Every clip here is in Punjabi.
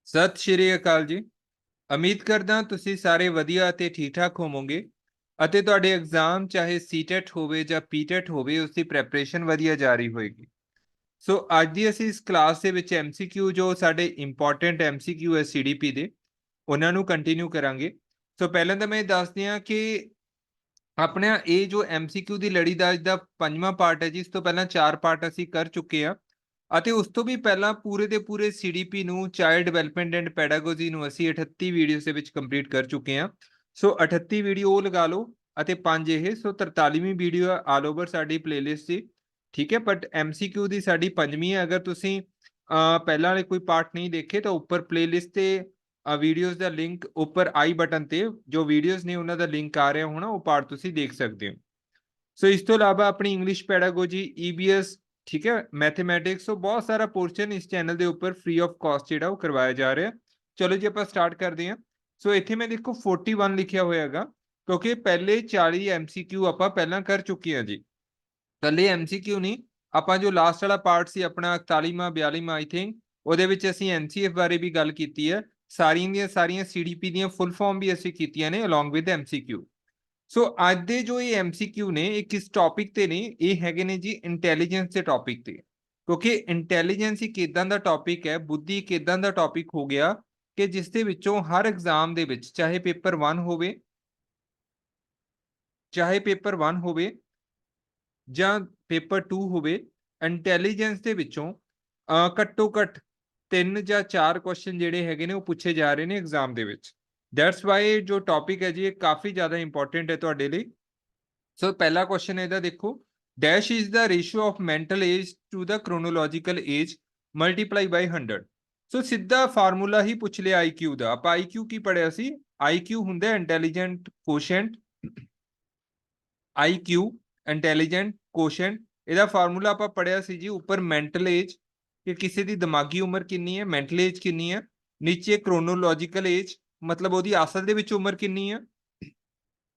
ਸਤਿ ਸ਼੍ਰੀ ਅਕਾਲ ਜੀ। ਉਮੀਦ ਕਰਦਾ ਤੁਸੀਂ ਸਾਰੇ ਵਧੀਆ ਅਤੇ ਠੀਕ ਠਾਕ ਹੋਵੋਗੇ ਅਤੇ ਤੁਹਾਡੇ ਐਗਜ਼ਾਮ ਚਾਹੇ ਸੀਟੈਟ ਹੋਵੇ ਜਾਂ ਪੀਟੈਟ ਹੋਵੇ ਉਸ ਦੀ ਪ੍ਰੈਪਰੇਸ਼ਨ ਵਧੀਆ ਜਾਰੀ ਹੋਏਗੀ। ਸੋ ਅੱਜ ਦੀ ਅਸੀਂ ਇਸ ਕਲਾਸ ਦੇ ਵਿੱਚ ਐਮਸੀਕਿਊ ਜੋ ਸਾਡੇ ਇੰਪੋਰਟੈਂਟ ਐਮਸੀਕਿਊ ਹੈ ਸੀਡੀਪੀ ਦੇ ਉਹਨਾਂ ਨੂੰ ਕੰਟੀਨਿਊ ਕਰਾਂਗੇ। ਸੋ ਪਹਿਲਾਂ ਤਾਂ ਮੈਂ ਦੱਸ ਦਿਆਂ ਕਿ ਆਪਣਾ ਇਹ ਜੋ ਐਮਸੀਕਿਊ ਦੀ ਲੜੀ ਦਾ ਅੱਜ ਦਾ ਪੰਜਵਾਂ ਪਾਰਟ ਹੈ ਜੀ। ਇਸ ਤੋਂ ਪਹਿਲਾਂ 4 ਪਾਰਟ ਅਸੀਂ ਕਰ ਚੁੱਕੇ ਹਾਂ ਅਤੇ ਉਸ ਤੋਂ ਵੀ ਪਹਿਲਾਂ ਪੂਰੇ ਦੇ ਪੂਰੇ ਸੀਡੀਪੀ ਨੂੰ ਚਾਈਲਡ ਡਿਵੈਲਪਮੈਂਟ ਐਂਡ ਪੈਡਾਗੋਜੀ ਨੂੰ ਅਸੀਂ 38 ਵੀਡੀਓਜ਼ ਦੇ ਵਿੱਚ ਕੰਪਲੀਟ ਕਰ ਚੁੱਕੇ ਹਾਂ। ਸੋ 38 ਵੀਡੀਓ ਉਹ ਲਗਾ ਲਓ ਅਤੇ 5 ਇਹ, ਸੋ 43ਵੀਂ ਵੀਡੀਓ ਆਲ ਓਵਰ ਸਾਡੀ ਪਲੇਲਿਸਟ ਦੀ। ਠੀਕ ਹੈ, ਬਟ ਐਮਸੀਕਿਊ ਦੀ ਸਾਡੀ ਪੰਜਵੀਂ ਹੈ। ਅਗਰ ਤੁਸੀਂ ਪਹਿਲਾਂ ਵਾਲੇ ਕੋਈ ਪਾਰਟ ਨਹੀਂ ਦੇਖੇ ਤਾਂ ਉੱਪਰ ਪਲੇਲਿਸਟ ਤੇ ਵੀਡੀਓਜ਼ ਦਾ ਲਿੰਕ ਉੱਪਰ ਆਈ ਬਟਨ ਤੇ ਜੋ ਵੀਡੀਓਜ਼ ਨੇ ਉਹਨਾਂ ਦਾ ਲਿੰਕ ਆ ਰਿਹਾ ਹੋਣਾ, ਉਹ ਪਾਰਟ ਤੁਸੀਂ ਦੇਖ ਸਕਦੇ ਹੋ। ਸੋ ਇਸ ਤੋਂ ਇਲਾਵਾ ਆਪਣੀ ਇੰਗਲਿਸ਼ ਪੈਡਾਗੋਜੀ, ਈਬੀਐਸ, ਠੀਕ ਹੈ, ਮੈਥਮੈਟਿਕਸ, ਸੋ ਬਹੁਤ ਸਾਰਾ ਪੋਰਸ਼ਨ ਇਸ ਚੈਨਲ ਦੇ ਉੱਪਰ ਫ੍ਰੀ ਆਫ ਕਾਸਟ ਜਿਹੜਾ ਉਹ ਕਰਵਾਇਆ ਜਾ ਰਿਹਾ। ਚਲੋ ਜੀ ਆਪਾਂ ਸਟਾਰਟ ਕਰਦੇ ਹਾਂ। ਸੋ ਇੱਥੇ ਮੈਂ ਦੇਖੋ 41 ਲਿਖਿਆ ਹੋਇਆ ਹੈਗਾ ਕਿਉਂਕਿ ਪਹਿਲੇ 40 ਐਮਸੀਕਿਊ ਆਪਾਂ ਪਹਿਲਾਂ ਕਰ ਚੁੱਕੇ ਹਾਂ ਜੀ। ਕੱਲੇ ਐਮਸੀਕਿਊ ਨਹੀਂ, ਆਪਾਂ ਜੋ ਲਾਸਟ ਵਾਲਾ ਪਾਰਟ ਸੀ ਆਪਣਾ 41ਵਾਂ 42ਵਾਂ ਆਈ ਥਿੰਕ, ਉਹਦੇ ਵਿੱਚ ਅਸੀਂ ਐਨਸੀਐਫ ਬਾਰੇ ਵੀ ਗੱਲ ਕੀਤੀ ਹੈ। ਸਾਰੀਆਂ ਦੀਆਂ ਸਾਰੀਆਂ ਸੀਡੀਪੀ ਦੀਆਂ ਫੁੱਲ ਫਾਰਮ ਵੀ ਅਸੀਂ ਕੀਤੀਆਂ ਨੇ ਅਲੋਂਗ ਵਿਦ ਐਮਸੀਕਿਊ। ਸੋ ਅੱਜ ਦੇ ਜੋ ਇਹ ਐਮਸੀਕਿਊ ਨੇ ਇਹ ਕਿਸ ਟੌਪਿਕ ਤੇ ਨੇ? ਇਹ ਹੈਗੇ ਨੇ ਜੀ ਇੰਟੈਲੀਜੈਂਸ ਦੇ ਟੌਪਿਕ ਤੇ। ਕਿਉਂਕਿ ਇੰਟੈਲੀਜੈਂਸ ਇੱਕ ਇਦਾਂ ਦਾ ਟੌਪਿਕ ਹੈ, ਬੁੱਧੀ ਇੱਕ ਇਦਾਂ ਦਾ ਟੌਪਿਕ ਹੋ ਗਿਆ ਕਿ ਜਿਸ ਦੇ ਵਿੱਚੋਂ ਹਰ ਐਗਜ਼ਾਮ ਦੇ ਵਿੱਚ ਚਾਹੇ ਪੇਪਰ 1 ਹੋਵੇ ਜਾਂ ਪੇਪਰ 2 ਹੋਵੇ, ਇੰਟੈਲੀਜੈਂਸ ਦੇ ਵਿੱਚੋਂ ਘੱਟੋ ਘੱਟ 3 ਜਾਂ 4 ਕੁਐਸਚਨ ਜਿਹੜੇ ਹੈਗੇ ਨੇ ਉਹ ਪੁੱਛੇ ਜਾ ਰਹੇ ਨੇ ਐਗਜ਼ਾਮ ਦੇ ਵਿੱਚ। ਦੈਟਸ ਵਾਈ ਜੋ ਟੌਪਿਕ ਹੈ ਜੀ ਇਹ ਕਾਫੀ ਜ਼ਿਆਦਾ ਇੰਪੋਰਟੈਂਟ ਹੈ ਤੁਹਾਡੇ ਲਈ। ਸੋ ਪਹਿਲਾ ਕੁਐਸਚਨ ਇਹਦਾ ਦੇਖੋ, dash is the ratio of mental age to the chronological age multiply by 100। So ਸਿੱਧਾ ਫਾਰਮੂਲਾ ਹੀ ਪੁੱਛ ਲਿਆ ਆਈਕਿਊ ਦਾ। ਆਪਾਂ ਆਈਕਿਊ ਕੀ ਪੜਿਆ ਸੀ? ਆਈਕਿਊ ਹੁੰਦਾ intelligent quotient. IQ intelligent quotient, ਇਹਦਾ ਫਾਰਮੂਲਾ ਆਪਾਂ ਪੜਿਆ ਸੀ ਜੀ ਉੱਪਰ ਮੈਂਟਲ ਏਜ ਕਿ ਕਿਸੇ ਦੀ ਦਿਮਾਗੀ ਉਮਰ ਕਿੰਨੀ ਹੈ, ਮੈਂਟਲ ਏਜ ਕਿੰਨੀ ਹੈ। ਨੀਚੇ ਕ੍ਰੋਨੋਲੋਜੀਕਲ ਏਜ ਮਤਲਬ ਉਹਦੀ ਅਸਲ ਦੇ ਵਿੱਚ ਉਮਰ ਕਿੰਨੀ ਹੈ।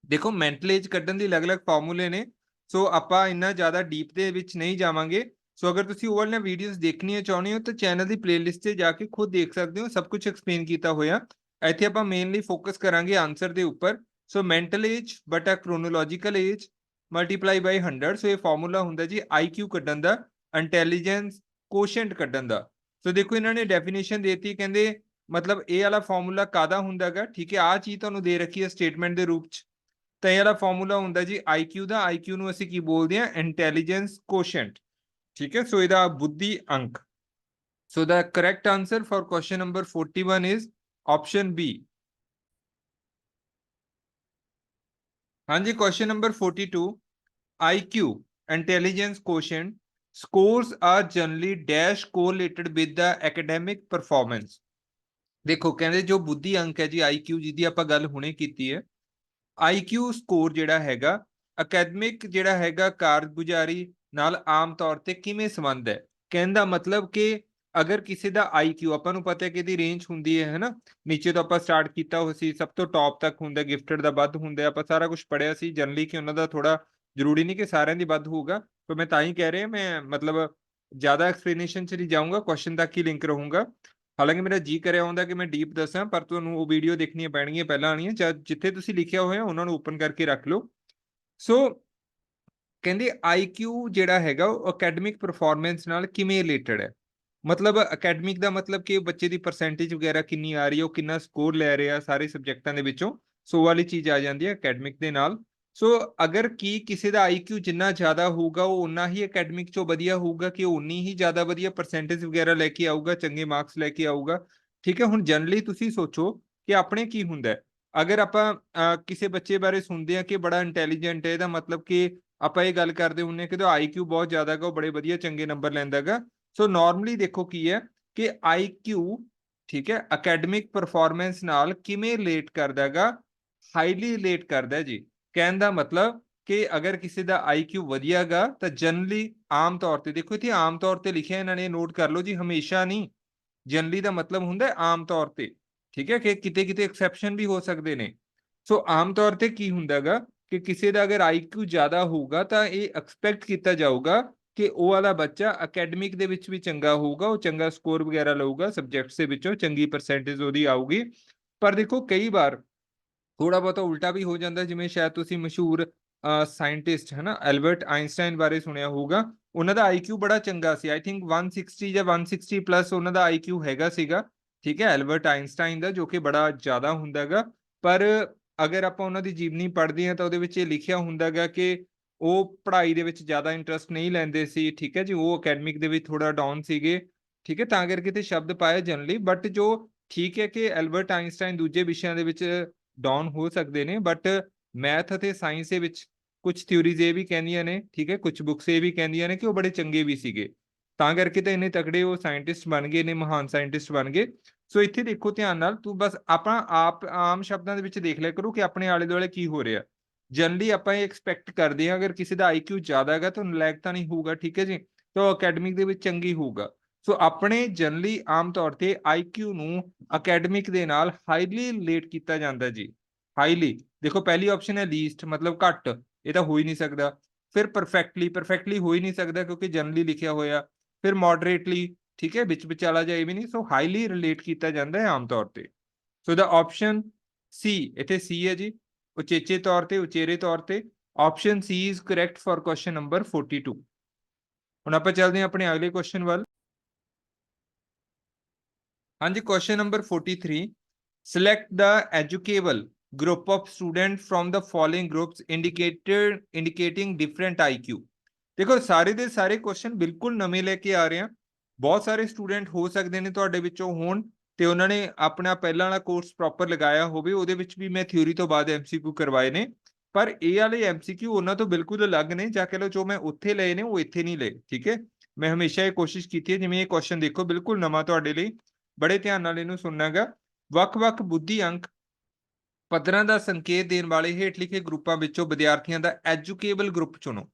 ਦੇਖੋ ਮੈਂਟਲ ਏਜ ਕੱਢਣ ਦੀ ਅਲੱਗ-ਅਲੱਗ ਫਾਰਮੂਲੇ ਨੇ, ਸੋ ਆਪਾਂ ਇੰਨਾ ਜ਼ਿਆਦਾ ਡੀਪ ਦੇ ਵਿੱਚ ਨਹੀਂ ਜਾਵਾਂਗੇ। ਸੋ ਅਗਰ ਤੁਸੀਂ ਉਹ ਵਾਲੀਆਂ ਵੀਡੀਓਜ਼ ਦੇਖਣੀਆਂ ਚਾਹੁੰਦੇ ਹੋ ਤਾਂ ਚੈਨਲ ਦੀ ਪਲੇਲਿਸਟ ਤੇ ਜਾ ਕੇ ਖੁਦ ਦੇਖ ਸਕਦੇ ਹੋ, ਸਭ ਕੁਝ ਐਕਸਪਲੇਨ ਕੀਤਾ ਹੋਇਆ। ਇੱਥੇ ਆਪਾਂ ਮੇਨਲੀ ਫੋਕਸ ਕਰਾਂਗੇ ਆਨਸਰ ਦੇ ਉੱਪਰ। ਸੋ ਮੈਂਟਲ ਏਜ ਬਟਾ chronological age multiply by 100। So ਇਹ ਫਾਰਮੂਲਾ ਹੁੰਦਾ ਜੀ ਆਈਕਿਊ ਕੱਢਣ ਦਾ, ਇੰਟੈਲੀਜੈਂਸ ਕੋਸ਼ੈਂਟ ਕੱਢਣ ਦਾ। ਸੋ ਦੇਖੋ ਇਹਨਾਂ ਨੇ ਡੈਫੀਨੇਸ਼ਨ ਦੇਤੀ, ਕਹਿੰਦੇ ਮਤਲਬ ਇਹ ਵਾਲਾ ਫਾਰਮੂਲਾ ਕਾਦਾ ਹੁੰਦਾ ਹੈਗਾ, ਠੀਕ ਹੈ, ਆਹ ਚੀਜ਼ ਤੁਹਾਨੂੰ ਦੇ ਰੱਖੀ ਹੈ ਸਟੇਟਮੈਂਟ ਦੇ ਰੂਪ ਚ। ਤਾਂ ਇਹ ਵਾਲਾ ਫਾਰਮੂਲਾ ਹੁੰਦਾ ਜੀ ਆਈਕਿਊ ਦਾ। ਆਈਕਿਊ ਨੂੰ ਅਸੀਂ ਕੀ ਬੋਲਦੇ ਹਾਂ? Intelligence quotient. ਠੀਕ ਹੈ, ਸੋ ਇਹਦਾ ਬੁੱਧੀ ਅੰਕ। So the correct answer for question number 41 is option B. ਹਾਂਜੀ, question number 42, IQ intelligence quotient scores are generally dash correlated with the academic performance। ਦੇਖੋ ਕਹਿੰਦੇ ਜੋ ਬੁੱਧੀ ਅੰਕ ਹੈ ਜੀ IQ ਜਿਹਦੀ ਆਪਾਂ ਗੱਲ ਹੁਣੇ ਕੀਤੀ ਹੈ, IQ ਸਕੋਰ ਜਿਹੜਾ ਹੈਗਾ ਅਕੈਡਮਿਕ ਜਿਹੜਾ ਹੈਗਾ ਕਾਰਗੁਜ਼ਾਰੀ ਨਾਲ ਆਮ ਤੌਰ ਤੇ ਕਿਵੇਂ ਸੰਬੰਧ ਹੈ। ਕਹਿਣ ਦਾ ਮਤਲਬ ਕਿ ਅਗਰ ਕਿਸੇ ਦਾ IQ ਆਪਾਂ ਨੂੰ ਪਤਾ ਹੈ ਕਿ ਇਹਦੀ ਰੇਂਜ ਹੁੰਦੀ ਹੈ ਨਾ, ਨੀਚੇ ਤੋਂ ਆਪਾਂ ਸਟਾਰਟ ਕੀਤਾ ਹੋ ਸੀ, ਸਭ ਤੋਂ ਟੌਪ ਤੱਕ ਹੁੰਦਾ, ਗਿਫਟਡ ਦਾ ਵੱਧ ਹੁੰਦਾ, ਆਪਾਂ ਸਾਰਾ ਕੁਝ ਪੜਿਆ ਸੀ ਜਨਰਲੀ ਕਿ ਉਹਨਾਂ ਦਾ ਥੋੜਾ ਜ਼ਰੂਰੀ ਨਹੀਂ ਕਿ ਸਾਰਿਆਂ ਦੀ ਵੱਧ ਹੋਊਗਾ। ਤਾਂ ਮੈਂ ਤਾਂ ਹੀ ਕਹਿ ਰਿਹਾ, ਮੈਂ ਮਤਲਬ ਜ਼ਿਆਦਾ ਐਕਸਪਲੇਨੇਸ਼ਨ ਚ ਨਹੀਂ ਜਾਊਂਗਾ, ਕੁਐਸਚਨ ਤੱਕ ਹੀ ਲਿੰਕ ਰਹੂੰਗਾ। ਹਾਲਾਂਕਿ ਮੇਰਾ ਜੀ ਕਰਿਆ ਹੁੰਦਾ ਕਿ ਮੈਂ ਡੀਪ ਦੱਸਾਂ, ਪਰ ਤੁਹਾਨੂੰ ਉਹ ਵੀਡੀਓ ਦੇਖਣੀਆਂ ਪੈਣਗੀਆਂ ਪਹਿਲਾਂ ਵਾਲੀਆਂ, ਜਿੱਥੇ ਤੁਸੀਂ ਲਿਖਿਆ ਹੋਇਆ ਉਹਨਾਂ ਨੂੰ ਓਪਨ ਕਰਕੇ ਰੱਖ ਲਓ। ਸੋ ਕਹਿੰਦੇ IQ ਜਿਹੜਾ ਹੈਗਾ ਉਹ ਅਕੈਡਮਿਕ ਪਰਫਾਰਮੈਂਸ ਨਾਲ ਕਿਵੇਂ ਰਿਲੇਟਡ ਹੈ। ਮਤਲਬ ਅਕੈਡਮਿਕ ਦਾ ਮਤਲਬ ਕਿ ਬੱਚੇ ਦੀ ਪਰਸੈਂਟੇਜ ਵਗੈਰਾ ਕਿੰਨੀ ਆ ਰਹੀ ਹੈ, ਉਹ ਕਿੰਨਾ ਸਕੋਰ ਲੈ ਰਿਹਾ ਸਾਰੇ ਸਬਜੈਕਟਾਂ ਦੇ ਵਿੱਚੋਂ, ਸੋ ਵਾਲੀ ਚੀਜ਼ ਆ ਜਾਂਦੀ ਹੈ ਅਕੈਡਮਿਕ ਦੇ ਨਾਲ। ਸੋ ਅਗਰ ਕੀ ਕਿਸੇ ਦਾ IQ ਜਿੰਨਾ ਜ਼ਿਆਦਾ ਹੋਊਗਾ ਉਹ ਉਨਾ ਹੀ ਅਕੈਡਮਿਕ ਚੋਂ ਵਧੀਆ ਹੋਊਗਾ, ਕਿ ਉਨੀ ਹੀ ਜ਼ਿਆਦਾ ਵਧੀਆ ਪਰਸੈਂਟੇਜ ਵਗੈਰਾ ਲੈ ਕੇ ਆਊਗਾ, ਚੰਗੇ ਮਾਰਕਸ ਲੈ ਕੇ ਆਊਗਾ। ਠੀਕ ਹੈ, ਹੁਣ ਜਨਰਲੀ ਤੁਸੀਂ ਸੋਚੋ ਕਿ ਆਪਣੇ ਕੀ ਹੁੰਦਾ ਅਗਰ ਆਪਾਂ ਕਿਸੇ ਬੱਚੇ ਬਾਰੇ ਸੁਣਦੇ ਹਾਂ ਕਿ ਬੜਾ ਇੰਟੈਲੀਜੈਂਟ ਹੈ, ਇਹਦਾ ਮਤਲਬ ਕਿ ਆਪਾਂ ਇਹ ਗੱਲ ਕਰਦੇ ਹੁੰਦੇ ਹਾਂ ਕਿ ਉਹਦਾ IQ ਬਹੁਤ ਜ਼ਿਆਦਾ ਹੈਗਾ, ਉਹ ਬੜੇ ਵਧੀਆ ਚੰਗੇ ਨੰਬਰ ਲੈਂਦਾ ਹੈਗਾ। ਸੋ ਨਾਰਮਲੀ ਦੇਖੋ ਕੀ ਹੈ ਕਿ IQ, ਠੀਕ ਹੈ, ਅਕੈਡਮਿਕ ਪਰਫਾਰਮੈਂਸ ਨਾਲ ਕਿਵੇਂ ਰਿਲੇਟ ਕਰਦਾ ਹੈਗਾ? ਹਾਈਲੀ ਰਿਲੇਟ ਕਰਦਾ ਜੀ। ਕਹਿਣ ਦਾ ਮਤਲਬ ਕਿ ਅਗਰ ਕਿਸੇ ਦਾ IQ ਵਧੀਆ ਹੈਗਾ ਤਾਂ ਜਨਰਲੀ ਆਮ ਤੌਰ ਤੇ, ਦੇਖੋ ਇੱਥੇ ਆਮ ਤੌਰ ਤੇ ਲਿਖਿਆ ਇਹਨਾਂ ਨੇ, ਨੋਟ ਕਰ ਲਓ ਜੀ, ਹਮੇਸ਼ਾ ਨਹੀਂ। ਜਨਰਲੀ ਦਾ ਮਤਲਬ ਹੁੰਦਾ ਆਮ ਤੌਰ ਤੇ, ਠੀਕ ਹੈ, ਕਿ ਕਿਤੇ ਕਿਤੇ ਐਕਸੈਪਸ਼ਨ ਵੀ ਹੋ ਸਕਦੇ ਨੇ। ਸੋ ਆਮ ਤੌਰ ਤੇ ਕੀ ਹੁੰਦਾ ਹੈਗਾ ਕਿ ਕਿਸੇ ਦਾ ਅਗਰ IQ ਜ਼ਿਆਦਾ ਹੋਊਗਾ ਤਾਂ ਇਹ ਐਕਸਪੈਕਟ ਕੀਤਾ ਜਾਊਗਾ ਕਿ ਉਹ ਵਾਲਾ ਬੱਚਾ ਅਕੈਡਮਿਕ ਦੇ ਵਿੱਚ ਵੀ ਚੰਗਾ ਹੋਊਗਾ, ਉਹ ਚੰਗਾ ਸਕੋਰ ਵਗੈਰਾ ਲਊਗਾ, ਸਬਜੈਕਟਸ ਦੇ ਵਿੱਚੋਂ ਚੰਗੀ ਪਰਸੈਂਟੇਜ ਉਹਦੀ ਆਊਗੀ। ਪਰ ਦੇਖੋ ਕਈ ਵਾਰ ਥੋੜਾ ਬਹੁਤਾ ਉਲਟਾ ਵੀ ਹੋ ਜਾਂਦਾ, ਜਿਵੇਂ ਸ਼ਾਇਦ ਤੁਸੀਂ ਮਸ਼ਹੂਰ ਸਾਇੰਟਿਸਟ ਹੈ ਨਾ ਐਲਬਰਟ ਆਇਨਸਟਾਈਨ ਬਾਰੇ ਸੁਣਿਆ ਹੋਊਗਾ। ਉਹਨਾਂ ਦਾ ਆਈਕਿਊ ਬੜਾ ਚੰਗਾ ਸੀ, ਆਈ ਥਿੰਕ 160 ਜਾਂ 160 ਪਲੱਸ ਉਹਨਾਂ ਦਾ ਆਈਕਿਊ ਹੈਗਾ ਸੀਗਾ, ਠੀਕ ਹੈ, ਐਲਬਰਟ ਆਇਨਸਟਾਈਨ ਦਾ, ਜੋ ਕਿ ਬੜਾ ਜ਼ਿਆਦਾ ਹੁੰਦਾ ਹੈਗਾ। ਪਰ ਅਗਰ ਆਪਾਂ ਉਹਨਾਂ ਦੀ ਜੀਵਨੀ ਪੜ੍ਹਦੇ ਹਾਂ ਤਾਂ ਉਹਦੇ ਵਿੱਚ ਇਹ ਲਿਖਿਆ ਹੁੰਦਾ ਹੈਗਾ ਕਿ ਉਹ ਪੜ੍ਹਾਈ ਦੇ ਵਿੱਚ ਜ਼ਿਆਦਾ ਇੰਟਰਸਟ ਨਹੀਂ ਲੈਂਦੇ ਸੀ, ਠੀਕ ਹੈ ਜੀ, ਉਹ ਅਕੈਡਮਿਕ ਦੇ ਵਿੱਚ ਥੋੜਾ ਡਾਊਨ ਸੀਗੇ, ਠੀਕ ਹੈ, ਤਾਂ ਕਰਕੇ ਤੇ ਸ਼ਬਦ ਪਾਏ ਜਨਰਲੀ। ਬਟ ਜੋ ਠੀਕ ਹੈ ਕਿ ਐਲਬਰਟ ਆਇਨਸਟਾਈਨ ਦੂਜੇ ਵਿਸ਼ਿਆਂ ਦੇ ਵਿੱਚ ਡਾਊਨ ਹੋ ਸਕਦੇ ਨੇ, ਬਟ ਮੈਥ ਅਤੇ ਸਾਇੰਸ ਦੇ ਵਿੱਚ ਕੁਝ ਥਿਊਰੀਜ਼ ਇਹ ਵੀ ਕਹਿੰਦੀਆਂ ਨੇ, ਠੀਕ ਹੈ, ਕੁਝ ਬੁੱਕਸ ਇਹ ਵੀ ਕਹਿੰਦੀਆਂ ਨੇ ਕਿ ਉਹ ਬੜੇ ਚੰਗੇ ਵੀ ਸੀਗੇ, ਤਾਂ ਕਰਕੇ ਤਾਂ ਇੰਨੇ ਤਕੜੇ ਉਹ ਸਾਇੰਟਿਸਟ ਬਣ ਗਏ ਨੇ, ਮਹਾਨ ਸਾਇੰਟਿਸਟ ਬਣ ਗਏ। ਸੋ ਇੱਥੇ ਦੇਖੋ ਧਿਆਨ ਨਾਲ, ਤੂੰ ਬਸ ਆਪਣਾ ਆਪ ਆਮ ਸ਼ਬਦਾਂ ਦੇ ਵਿੱਚ ਦੇਖ ਲਿਆ ਕਰੋ ਕਿ ਆਪਣੇ ਆਲੇ ਦੁਆਲੇ ਕੀ ਹੋ ਰਿਹਾ। ਜਨਰਲੀ ਆਪਾਂ ਇਹ ਐਕਸਪੈਕਟ ਕਰਦੇ ਹਾਂ ਅਗਰ ਕਿਸੇ ਦਾ ਆਈਕਿਊ ਜ਼ਿਆਦਾ ਹੈਗਾ ਤਾਂ ਨਲਾਇਕ ਤਾਂ ਨਹੀਂ ਹੋਊਗਾ, ਠੀਕ ਹੈ ਜੀ, ਤਾਂ ਉਹ ਅਕੈਡਮਿਕ ਦੇ ਵਿੱਚ ਚੰਗੀ ਹੋਊਗਾ। ਸੋ ਆਪਣੇ ਜਨਰਲੀ ਆਮ ਤੌਰ ਤੇ ਆਈਕਿਊ ਨੂੰ ਅਕੈਡਮਿਕ ਦੇ ਨਾਲ ਹਾਈਲੀ ਰਿਲੇਟ ਕੀਤਾ ਜਾਂਦਾ ਜੀ, ਹਾਈਲੀ। ਦੇਖੋ ਪਹਿਲੀ ਆਪਸ਼ਨ ਹੈ ਲੀਸਟ, ਮਤਲਬ ਘੱਟ, ਇਹ ਤਾਂ ਹੋ ਹੀ ਨਹੀਂ ਸਕਦਾ। ਫਿਰ ਪਰਫੈਕਟਲੀ, ਪਰਫੈਕਟਲੀ ਹੋ ਹੀ ਨਹੀਂ ਸਕਦਾ ਕਿਉਂਕਿ ਜਨਰਲੀ ਲਿਖਿਆ ਹੋਇਆ। ਫਿਰ ਮੋਡਰੇਟਲੀ, ਠੀਕ ਹੈ, ਵਿੱਚ ਵਿਚਾਲਾ ਜਾਏ ਵੀ ਨਹੀਂ। ਸੋ ਹਾਈਲੀ ਰਿਲੇਟ ਕੀਤਾ ਜਾਂਦਾ ਹੈ ਆਮ ਤੌਰ ਤੇ। ਸੋ ਦਾ ਆਪਸ਼ਨ ਸੀ, ਇੱਥੇ ਸੀ ਹੈ ਜੀ, ਉਚੇਚੇ ਤੌਰ ਤੇ, ਉਚੇਰੇ ਤੌਰ ਤੇ। Option C is correct for question number 42। ਹੁਣ ਆਪਾਂ ਚੱਲਦੇ ਹਾਂ ਆਪਣੇ ਅਗਲੇ ਕੁਐਸਚਨ ਵੱਲ। ਹਾਂਜੀ, question number 43, select the educable group of students from the following groups indicating different IQ। ਦੇਖੋ ਸਾਰੇ ਦੇ ਸਾਰੇ ਕੁਐਸਚਨ ਬਿਲਕੁਲ ਨਵੇਂ ਲੈ ਕੇ ਆ ਰਹੇ ਹਾਂ। ਬਹੁਤ ਸਾਰੇ ਸਟੂਡੈਂਟ ਹੋ ਸਕਦੇ ਨੇ ਤੁਹਾਡੇ ਵਿੱਚੋਂ ਹੋਣ ਤੇ ਉਹਨਾਂ ਨੇ ਆਪਣਾ ਪਹਿਲਾਂ ਵਾਲਾ ਕੋਰਸ ਪ੍ਰੋਪਰ ਲਗਾਇਆ ਹੋਵੇ, ਉਹਦੇ ਵਿੱਚ ਵੀ ਮੈਂ ਥਿਊਰੀ ਤੋਂ ਬਾਅਦ ਐਮਸੀਕਿਊ ਕਰਵਾਏ ਨੇ, ਪਰ ਇਹ ਵਾਲੇ ਐਮਸੀਕਿਊ ਉਹਨਾਂ ਤੋਂ ਬਿਲਕੁਲ ਅਲੱਗ ਨੇ, ਜਾਂ ਕਹ ਲਓ ਜੋ ਮੈਂ ਉੱਥੇ ਲਏ ਨੇ ਉਹ ਇੱਥੇ ਨਹੀਂ ਲਏ, ਠੀਕ ਹੈ। ਮੈਂ ਹਮੇਸ਼ਾ ਇਹ ਕੋਸ਼ਿਸ਼ ਕੀਤੀ ਹੈ, ਜਿਵੇਂ ਇਹ ਕੁਐਸਚਨ ਦੇਖੋ ਬਿਲਕੁਲ ਨਵਾਂ ਤੁਹਾਡੇ ਲਈ, ਬੜੇ ਧਿਆਨ ਨਾਲ ਇਹਨੂੰ ਸੁਣਨਾ ਹੈਗਾ। ਵੱਖ-ਵੱਖ ਬੁੱਧੀ ਅੰਕ ਪੱਧਰਾਂ ਦਾ ਸੰਕੇਤ ਦੇਣ ਵਾਲੇ ਹੇਠ ਲਿਖੇ ਗਰੁੱਪਾਂ ਵਿੱਚੋਂ ਵਿਦਿਆਰਥੀਆਂ ਦਾ ਐਜੂਕੇਬਲ ਗਰੁੱਪ ਚੁਣੋ,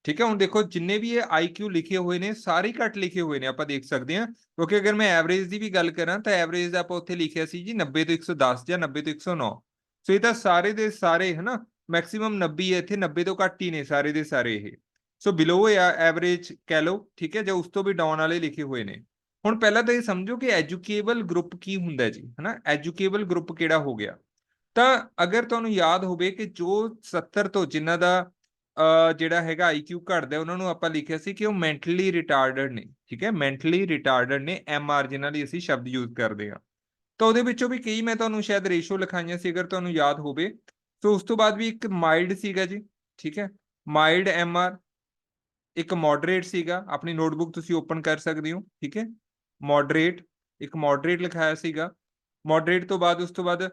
ਠੀਕ ਹੈ। ਹੁਣ ਦੇਖੋ ਜਿੰਨੇ ਵੀ ਇਹ ਆਈਕਿਊ ਲਿਖੇ ਹੋਏ ਨੇ ਸਾਰੇ ਘੱਟ ਲਿਖੇ ਹੋਏ ਨੇ, ਆਪਾਂ ਦੇਖ ਸਕਦੇ ਹਾਂ, ਕਿਉਂਕਿ ਅਗਰ ਮੈਂ ਐਵਰੇਜ ਦੀ ਵੀ ਗੱਲ ਕਰਾਂ ਤਾਂ ਐਵਰੇਜ ਦਾ ਆਪਾਂ ਉੱਥੇ ਲਿਖਿਆ ਸੀ ਜੀ 90 ਤੋਂ 110 ਜਾਂ 90 ਤੋਂ 109। ਸੋ ਇਹ ਤਾਂ ਸਾਰੇ ਦੇ ਸਾਰੇ ਹੈ ਨਾ, ਮੈਕਸਿਮਮ 90 ਹੈ ਇੱਥੇ, 90 ਤੋਂ ਘੱਟ ਹੀ ਨੇ ਸਾਰੇ ਦੇ ਸਾਰੇ ਇਹ। ਸੋ ਬਿਲੋ ਆ ਐਵਰੇਜ ਕਹਿ ਲਓ, ਠੀਕ ਹੈ, ਜਾਂ ਉਸ ਤੋਂ ਵੀ ਡਾਊਨ ਵਾਲੇ ਲਿਖੇ ਹੋਏ ਨੇ। ਹੁਣ ਪਹਿਲਾਂ ਤਾਂ ਇਹ ਸਮਝੋ ਕਿ ਐਜੂਕੇਬਲ ਗਰੁੱਪ ਕੀ ਹੁੰਦਾ ਜੀ, ਹਨਾ, ਐਜੂਕੇਬਲ ਗਰੁੱਪ ਕਿਹੜਾ ਹੋ ਗਿਆ। ਤਾਂ ਅਗਰ ਤੁਹਾਨੂੰ ਯਾਦ ਹੋਵੇ ਕਿ ਜੋ 70 ਤੋਂ ਜਿਨ੍ਹਾਂ ਦਾ ਜਿਹੜਾ ਹੈਗਾ ਆਈਕਿਊ ਘਟਦਾ, ਉਹਨਾਂ ਨੂੰ ਆਪਾਂ ਲਿਖਿਆ ਸੀ ਕਿ ਉਹ ਮੈਂਟਲੀ ਰਿਟਾਰਡਡ ਨੇ, ਠੀਕ ਹੈ, ਮੈਂਟਲੀ ਰਿਟਾਰਡਡ ਨੇ, ਐਮਆਰ ਜਿਨ੍ਹਾਂ ਲਈ ਅਸੀਂ ਸ਼ਬਦ ਯੂਜ਼ ਕਰਦੇ ਹਾਂ। ਤਾਂ ਉਹਦੇ ਵਿੱਚੋਂ ਵੀ ਕਈ ਮੈਂ ਤੁਹਾਨੂੰ ਸ਼ਾਇਦ ਰੇਸ਼ੋ ਲਿਖਾਈਆਂ ਸੀ ਅਗਰ ਤੁਹਾਨੂੰ ਯਾਦ ਹੋਵੇ। ਸੋ ਉਸ ਤੋਂ ਬਾਅਦ ਵੀ ਇੱਕ ਮਾਈਲਡ ਸੀਗਾ ਜੀ, ਠੀਕ ਹੈ, ਮਾਈਲਡ ਐਮਆਰ, ਇੱਕ ਮੋਡਰੇਟ ਸੀਗਾ, ਆਪਣੀ ਨੋਟਬੁੱਕ ਤੁਸੀਂ ਓਪਨ ਕਰ ਸਕਦੇ ਹੋ, ਠੀਕ ਹੈ, ਮੋਡਰੇਟ, ਇੱਕ ਮੋਡਰੇਟ ਲਿਖਾਇਆ ਸੀਗਾ। ਮੋਡਰੇਟ ਤੋਂ ਬਾਅਦ ਉਸ ਤੋਂ ਬਾਅਦ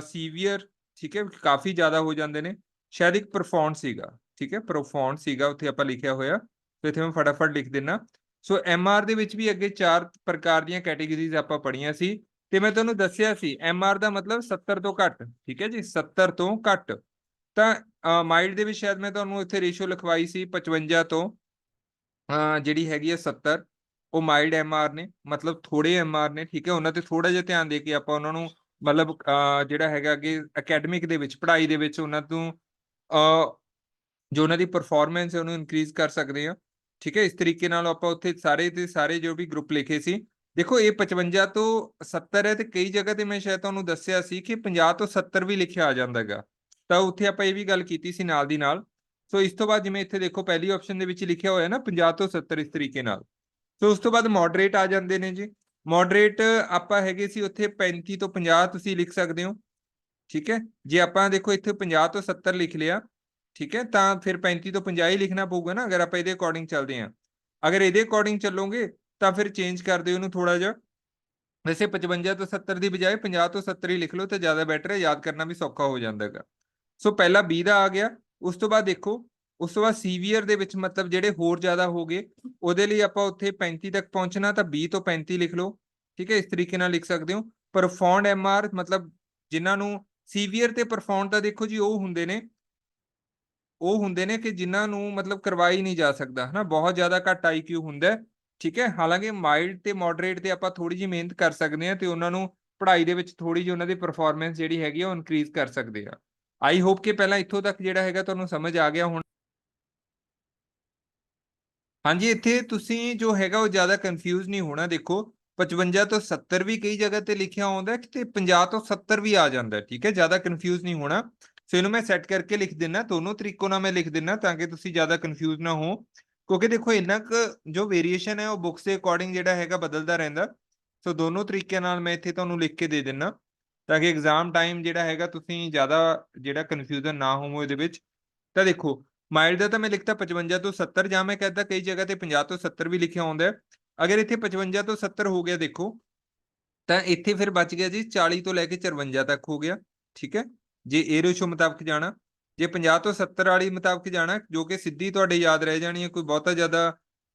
ਸੀਵੀਅਰ, ਠੀਕ ਹੈ, ਕਾਫੀ ਜ਼ਿਆਦਾ ਹੋ ਜਾਂਦੇ ਨੇ, ਸ਼ਾਇਦ ਇੱਕ ਪ੍ਰੋਫਾਉਂਡ ਸੀਗਾ, ਠੀਕ ਹੈ, ਪ੍ਰੋਫਾਉਂਡ ਸੀਗਾ ਉੱਥੇ ਆਪਾਂ ਲਿਖਿਆ ਹੋਇਆ, ਤੇ ਇੱਥੇ ਮੈਂ ਫਟਾਫਟ ਲਿਖ ਦਿੰਦਾ। ਸੋ ਐਮਆਰ ਦੇ ਵਿੱਚ ਵੀ ਅੱਗੇ 4 ਪ੍ਰਕਾਰ ਦੀਆਂ ਕੈਟੇਗਰੀਜ਼ ਆਪਾਂ ਪੜ੍ਹੀਆਂ ਸੀ, ਤੇ ਮੈਂ ਤੁਹਾਨੂੰ ਦੱਸਿਆ ਸੀ ਐਮਆਰ ਦਾ ਮਤਲਬ 70 ਤੋਂ ਘੱਟ, ਠੀਕ ਹੈ ਜੀ, 70 ਤੋਂ ਘੱਟ। ਤਾਂ ਮਾਈਲਡ ਦੇ ਵਿੱਚ ਸ਼ਾਇਦ ਮੈਂ ਤੁਹਾਨੂੰ ਇੱਥੇ ਰੇਸ਼ੋ ਲਿਖਵਾਈ ਸੀ 55 ਤੋਂ ਜਿਹੜੀ ਹੈਗੀ ਹੈ 70, ਉਹ ਮਾਈਲਡ ਐਮਆਰ ਨੇ, ਮਤਲਬ ਥੋੜੇ ਐਮਆਰ ਨੇ, ਠੀਕ ਹੈ। ਉਹਨਾਂ ਤੇ ਥੋੜਾ ਜਿਹਾ ਧਿਆਨ ਦੇ ਕੇ ਆਪਾਂ ਉਹਨਾਂ ਨੂੰ ਮਤਲਬ ਜਿਹੜਾ ਹੈਗਾ ਅੱਗੇ ਅਕੈਡਮਿਕ ਦੇ ਵਿੱਚ ਪੜ੍ਹਾਈ ਦੇ ਵਿੱਚ ਉਹਨਾਂ ਤੋਂ ਜੋ ਉਹਨਾਂ ਦੀ ਪਰਫਾਰਮੈਂਸ ਹੈ ਉਹਨੂੰ ਇਨਕਰੀਜ਼ ਕਰ ਸਕਦੇ ਹਾਂ, ਠੀਕ ਹੈ। ਇਸ ਤਰੀਕੇ ਨਾਲ ਆਪਾਂ ਉੱਥੇ ਸਾਰੇ ਦੇ ਸਾਰੇ ਜੋ ਵੀ ਗਰੁੱਪ ਲਿਖੇ ਸੀ, ਦੇਖੋ ਇਹ 55 ਤੋਂ 70 ਹੈ, ਤੇ ਕਈ ਜਗ੍ਹਾ ਤੇ ਮੈਂ ਸ਼ਾਇਦ ਤੁਹਾਨੂੰ ਦੱਸਿਆ ਸੀ ਕਿ 50 ਤੋਂ 70 ਵੀ ਲਿਖਿਆ ਆ ਜਾਂਦਾ ਹੈਗਾ, ਤਾਂ ਉੱਥੇ ਆਪਾਂ ਇਹ ਵੀ ਗੱਲ ਕੀਤੀ ਸੀ ਨਾਲ ਦੀ ਨਾਲ। ਸੋ ਇਸ ਤੋਂ ਬਾਅਦ ਜਿਵੇਂ ਇੱਥੇ ਦੇਖੋ ਪਹਿਲੀ ਆਪਸ਼ਨ ਦੇ ਵਿੱਚ ਲਿਖਿਆ ਹੋਇਆ ਨਾ 50 ਤੋਂ 70 ਇਸ ਤਰੀਕੇ ਨਾਲ। ਸੋ ਉਸ ਤੋਂ ਬਾਅਦ ਮੋਡਰੇਟ ਆ ਜਾਂਦੇ ਨੇ ਜੀ। ਮੋਡਰੇਟ ਆਪਾਂ ਹੈਗੇ ਸੀ ਉੱਥੇ 35 ਤੋਂ 50 ਤੁਸੀਂ ਲਿਖ ਸਕਦੇ ਹੋ, ਠੀਕ ਹੈ। ਜੇ ਆਪਾਂ ਦੇਖੋ ਇੱਥੇ 50 ਤੋਂ 70 ਲਿਖ ਲਿਆ, ਠੀਕ ਹੈ, ਤਾਂ ਫਿਰ 35 ਤੋਂ 50 ਹੀ ਲਿਖਣਾ ਪਊਗਾ ਨਾ, ਅਗਰ ਆਪਾਂ ਇਹਦੇ ਅਕੋਰਡਿੰਗ ਚੱਲਦੇ ਹਾਂ। ਅਗਰ ਇਹਦੇ ਅਕੋਰਡਿੰਗ ਚੱਲੋਗੇ ਤਾਂ ਫਿਰ ਚੇਂਜ ਕਰ ਦਿਓ ਉਹਨੂੰ ਥੋੜਾ ਜਿਹਾ। ਵੈਸੇ 55 ਤੋਂ 70 ਦੀ ਬਜਾਏ 50 ਤੋਂ 70 ਹੀ ਲਿਖ ਲਓ ਤਾਂ ਜ਼ਿਆਦਾ ਬੈਟਰ ਹੈ, ਯਾਦ ਕਰਨਾ ਵੀ ਸੌਖਾ ਹੋ ਜਾਂਦਾ ਹੈਗਾ। ਸੋ ਪਹਿਲਾ 20 ਦਾ ਆ ਗਿਆ। ਉਸ ਤੋਂ ਬਾਅਦ ਦੇਖੋ, ਉਸ ਤੋਂ ਬਾਅਦ ਸੀਵੀਅਰ ਦੇ ਵਿੱਚ ਮਤਲਬ ਜਿਹੜੇ ਹੋਰ ਜ਼ਿਆਦਾ ਹੋ ਗਏ, ਉਹਦੇ ਲਈ ਆਪਾਂ ਉੱਥੇ 35 ਤੱਕ ਪਹੁੰਚਣਾ ਤਾਂ 20 ਤੋਂ 35 ਲਿਖ ਲਓ, ਠੀਕ ਹੈ, ਇਸ ਤਰੀਕੇ ਨਾਲ ਲਿਖ ਸਕਦੇ ਹੋ। ਪ੍ਰੋਫਾਉਂਡ ਐਮਆਰ ਮਤਲਬ ਜਿਨ੍ਹਾਂ ਨੂੰ ਸੀਵੀਅਰ ਤੇ ਪ੍ਰੋਫਾਉਂਡ ਤਾਂ ਦੇਖੋ ਜੀ ਉਹ ਹੁੰਦੇ ਨੇ ਕਿ ਜਿਨ੍ਹਾਂ ਨੂੰ ਮਤਲਬ ਕਰਵਾ ਹੀ ਨਹੀਂ ਜਾ ਸਕਦਾ, ਹਨਾ, ਬਹੁਤ ਜ਼ਿਆਦਾ ਘੱਟ ਆਈਕਿਊ ਹੁੰਦਾ, ਠੀਕ ਹੈ। ਹਾਲਾਂਕਿ ਮਾਈਲਡ ਤੇ ਮੋਡਰੇਟ ਤੇ ਆਪਾਂ ਥੋੜੀ ਜਿਹੀ ਮਿਹਨਤ ਕਰ ਸਕਦੇ ਹਾਂ ਤੇ ਉਹਨਾਂ ਨੂੰ ਪੜ੍ਹਾਈ ਦੇ ਵਿੱਚ ਥੋੜੀ ਜਿਹੀ ਉਹਨਾਂ ਦੀ ਪਰਫਾਰਮੈਂਸ ਜਿਹੜੀ ਹੈਗੀ ਉਹ ਇਨਕਰੀਜ਼ ਕਰ ਸਕਦੇ ਆ। ਆਈ ਹੋਪ ਕਿ ਪਹਿਲਾਂ ਇੱਥੋਂ ਤੱਕ ਜਿਹੜਾ ਹੈਗਾ ਤੁਹਾਨੂੰ ਸਮਝ ਆ ਗਿਆ ਹੁਣ। हाँ जी, ਇੱਥੇ ਤੁਸੀਂ ਜੋ ਹੈਗਾ ਉਹ ਜ਼ਿਆਦਾ ਕਨਫਿਊਜ਼ ਨਹੀਂ ਹੋਣਾ। ਦੇਖੋ 55 ਤੋਂ 70 ਵੀ ਕਈ ਜਗ੍ਹਾ ਤੇ ਲਿਖਿਆ ਆਉਂਦਾ ਤੇ 50 ਤੋਂ 70 ਵੀ ਆ ਜਾਂਦਾ, ਠੀਕ ਹੈ। ਜ਼ਿਆਦਾ ਕਨਫਿਊਜ਼ ਨਹੀਂ ਹੋਣਾ। ਸੋ ਇਹਨੂੰ ਮੈਂ ਸੈੱਟ ਕਰਕੇ ਲਿਖ ਦਿੰਦਾ, ਦੋਨੋਂ ਤਰੀਕੋਂ ਨਾਲ ਮੈਂ ਲਿਖ ਦਿੰਦਾ ਤਾਂ ਕਿ ਤੁਸੀਂ ਜ਼ਿਆਦਾ ਕਨਫਿਊਜ਼ ਨਾ ਹੋ, ਕਿਉਂਕਿ ਦੇਖੋ ਇੰਨਾ ਕੁ ਜੋ ਵੇਰੀਏਸ਼ਨ ਹੈ ਉਹ ਬੁੱਕਸ ਦੇ ਅਕੋਰਡਿੰਗ ਜਿਹੜਾ ਹੈਗਾ ਬਦਲਦਾ ਰਹਿੰਦਾ। ਸੋ ਦੋਨੋਂ ਤਰੀਕਿਆਂ ਨਾਲ ਮੈਂ ਇੱਥੇ ਤੁਹਾਨੂੰ ਲਿਖ ਕੇ ਦੇ ਦਿੰਦਾ ਤਾਂ ਕਿ ਐਗਜ਼ਾਮ ਟਾਈਮ ਜਿਹੜਾ ਹੈਗਾ ਤੁਸੀਂ ਜ਼ਿਆਦਾ ਜਿਹੜਾ ਕਨਫਿਊਜ਼ਨ ਨਾ ਹੋਵੋ ਇਹਦੇ ਵਿੱਚ। ਤਾਂ ਦੇਖੋ ਮਾਈਲਡ ਦਾ ਤਾਂ ਮੈਂ ਲਿਖਤਾ 55 ਤੋਂ 70, ਜਾਂ ਮੈਂ ਕਹਿੰਦਾ ਕਈ ਜਗ੍ਹਾ ਤੇ 50 ਤੋਂ 70 ਵੀ ਲਿਖਿਆ ਆਉਂਦਾ ਹੈ। ਅਗਰ ਇੱਥੇ 55 ਤੋਂ 70 ਹੋ ਗਿਆ ਦੇਖੋ, ਤਾਂ ਇੱਥੇ ਫਿਰ ਬਚ ਗਿਆ ਜੀ 40 ਤੋਂ ਲੈ ਕੇ 54 ਤੱਕ ਹੋ ਗਿਆ, ਠੀਕ ਹੈ, ਜੇ ਇਹ ਰੇਸ਼ੋ ਮੁਤਾਬਕ ਜਾਣਾ। ਜੇ 50 ਤੋਂ 70 ਵਾਲੀ ਮੁਤਾਬਕ ਜਾਣਾ, ਜੋ ਕਿ ਸਿੱਧੀ ਤੁਹਾਡੇ ਯਾਦ ਰਹਿ ਜਾਣੀ ਹੈ, ਕੋਈ ਬਹੁਤਾ ਜ਼ਿਆਦਾ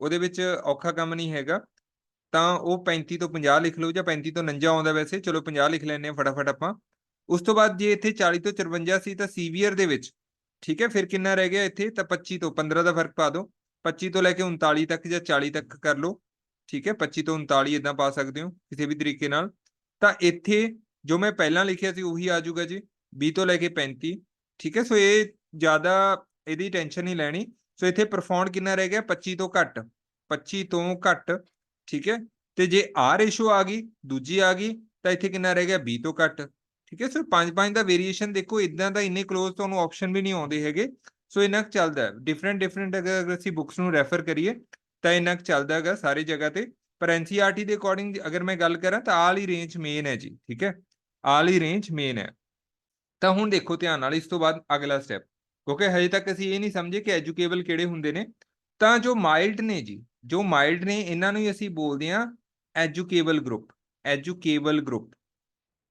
ਉਹਦੇ ਵਿੱਚ ਔਖਾ ਕੰਮ ਨਹੀਂ ਹੈਗਾ, ਤਾਂ ਉਹ 35 ਤੋਂ 50 ਲਿਖ ਲਓ, ਜਾਂ 35 ਤੋਂ 49 ਆਉਂਦਾ ਵੈਸੇ, ਚਲੋ 50 ਲਿਖ ਲੈਂਦੇ ਹਾਂ ਫਟਾਫਟ ਆਪਾਂ। ਉਸ ਤੋਂ ਬਾਅਦ ਜੇ ਇੱਥੇ 40 ਤੋਂ 54 ਸੀ ਤਾਂ ਸੀਵੀਅਰ ਦੇ ਵਿੱਚ, ਠੀਕ ਹੈ, ਫਿਰ ਕਿੰਨਾ ਰਹਿ ਗਿਆ ਇੱਥੇ, ਤਾਂ 25 ਤੋਂ 15 ਦਾ ਫਰਕ ਪਾ ਦਿਓ। 25 ਤੋਂ ਲੈ ਕੇ 39 ਤੱਕ ਜਾਂ 40 ਤੱਕ ਕਰ ਲਓ, ਠੀਕ ਹੈ। 25 ਤੋਂ 39 ਇਦਾਂ ਪਾ ਸਕਦੇ ਹੋ ਕਿਸੇ ਵੀ ਤਰੀਕੇ ਨਾਲ। ਤਾਂ ਇੱਥੇ ਜੋ ਮੈਂ ਪਹਿਲਾਂ ਲਿਖਿਆ ਸੀ ਉਹੀ ਆ ਜਾਊਗਾ ਜੀ, 20 ਤੋਂ ਲੈ ਕੇ 35, ਠੀਕ ਹੈ। ਸੋ ਇਹ ਜ਼ਿਆਦਾ ਇਹਦੀ ਟੈਨਸ਼ਨ ਨਹੀਂ ਲੈਣੀ। ਸੋ ਇੱਥੇ ਪਰਫਾਰਮ ਕਿੰਨਾ ਰਹਿ ਗਿਆ, 25 ਤੋਂ ਘੱਟ, 25 ਤੋਂ ਘੱਟ, ਠੀਕ ਹੈ। ਤੇ ਜੇ ਆ ਰੇਸ਼ੋ ਆ ਗਈ, ਦੂਜੀ ਆ ਗਈ, ਤਾਂ ਇੱਥੇ ਕਿੰਨਾ ਰਹਿ ਗਿਆ, 20 ਤੋਂ ਘੱਟ, ਠੀਕ ਹੈ। ਸੋ 5-5 ਦਾ ਵੇਰੀਏਸ਼ਨ ਦੇਖੋ, ਇਦਾਂ ਦਾ ਇੰਨੇ ਕਲੋਜ਼ ਤੁਹਾਨੂੰ ਆਪਸ਼ਨ ਵੀ ਨਹੀਂ ਆਉਂਦੇ ਹੈਗੇ। ਸੋ ਇੰਨਾ ਕੁ ਚੱਲਦਾ ਹੈ, ਡਿਫਰੈਂਟ ਅਗਰ ਅਸੀਂ ਬੁੱਕਸ ਨੂੰ ਰੈਫਰ ਕਰੀਏ ਤਾਂ ਇੰਨਾ ਕੁ ਚੱਲਦਾ ਹੈਗਾ ਸਾਰੀ ਜਗ੍ਹਾ ਤੇ। ਪਰ ਐਨਸੀਈਆਰਟੀ ਦੇ ਅਕੋਰਡਿੰਗ ਅਗਰ ਮੈਂ ਗੱਲ ਕਰਾਂ ਤਾਂ ਆਹ ਵਾਲੀ ਰੇਂਜ ਮੇਨ ਹੈ ਜੀ, ਠੀਕ ਹੈ, ਆਹ ਵਾਲੀ ਰੇਂਜ ਮੇਨ ਹੈ। ਤਾਂ ਹੁਣ ਦੇਖੋ ਧਿਆਨ ਨਾਲ, ਇਸ ਤੋਂ ਬਾਅਦ ਅਗਲਾ ਸਟੈਪ, ਕਿਉਂਕਿ ਹਜੇ ਤੱਕ ਅਸੀਂ ਇਹ ਨਹੀਂ ਸਮਝੇ ਕਿ ਐਜੂਕੇਬਲ ਕਿਹੜੇ ਹੁੰਦੇ ਨੇ। ਤਾਂ ਜੋ ਮਾਈਲਡ ਨੇ ਜੀ, ਜੋ ਮਾਈਲਡ ਨੇ ਇਹਨਾਂ ਨੂੰ ਹੀ ਅਸੀਂ ਬੋਲਦੇ ਹਾਂ ਐਜੂਕੇਬਲ ਗਰੁੱਪ। ਐਜੂਕੇਬਲ ਗਰੁੱਪ,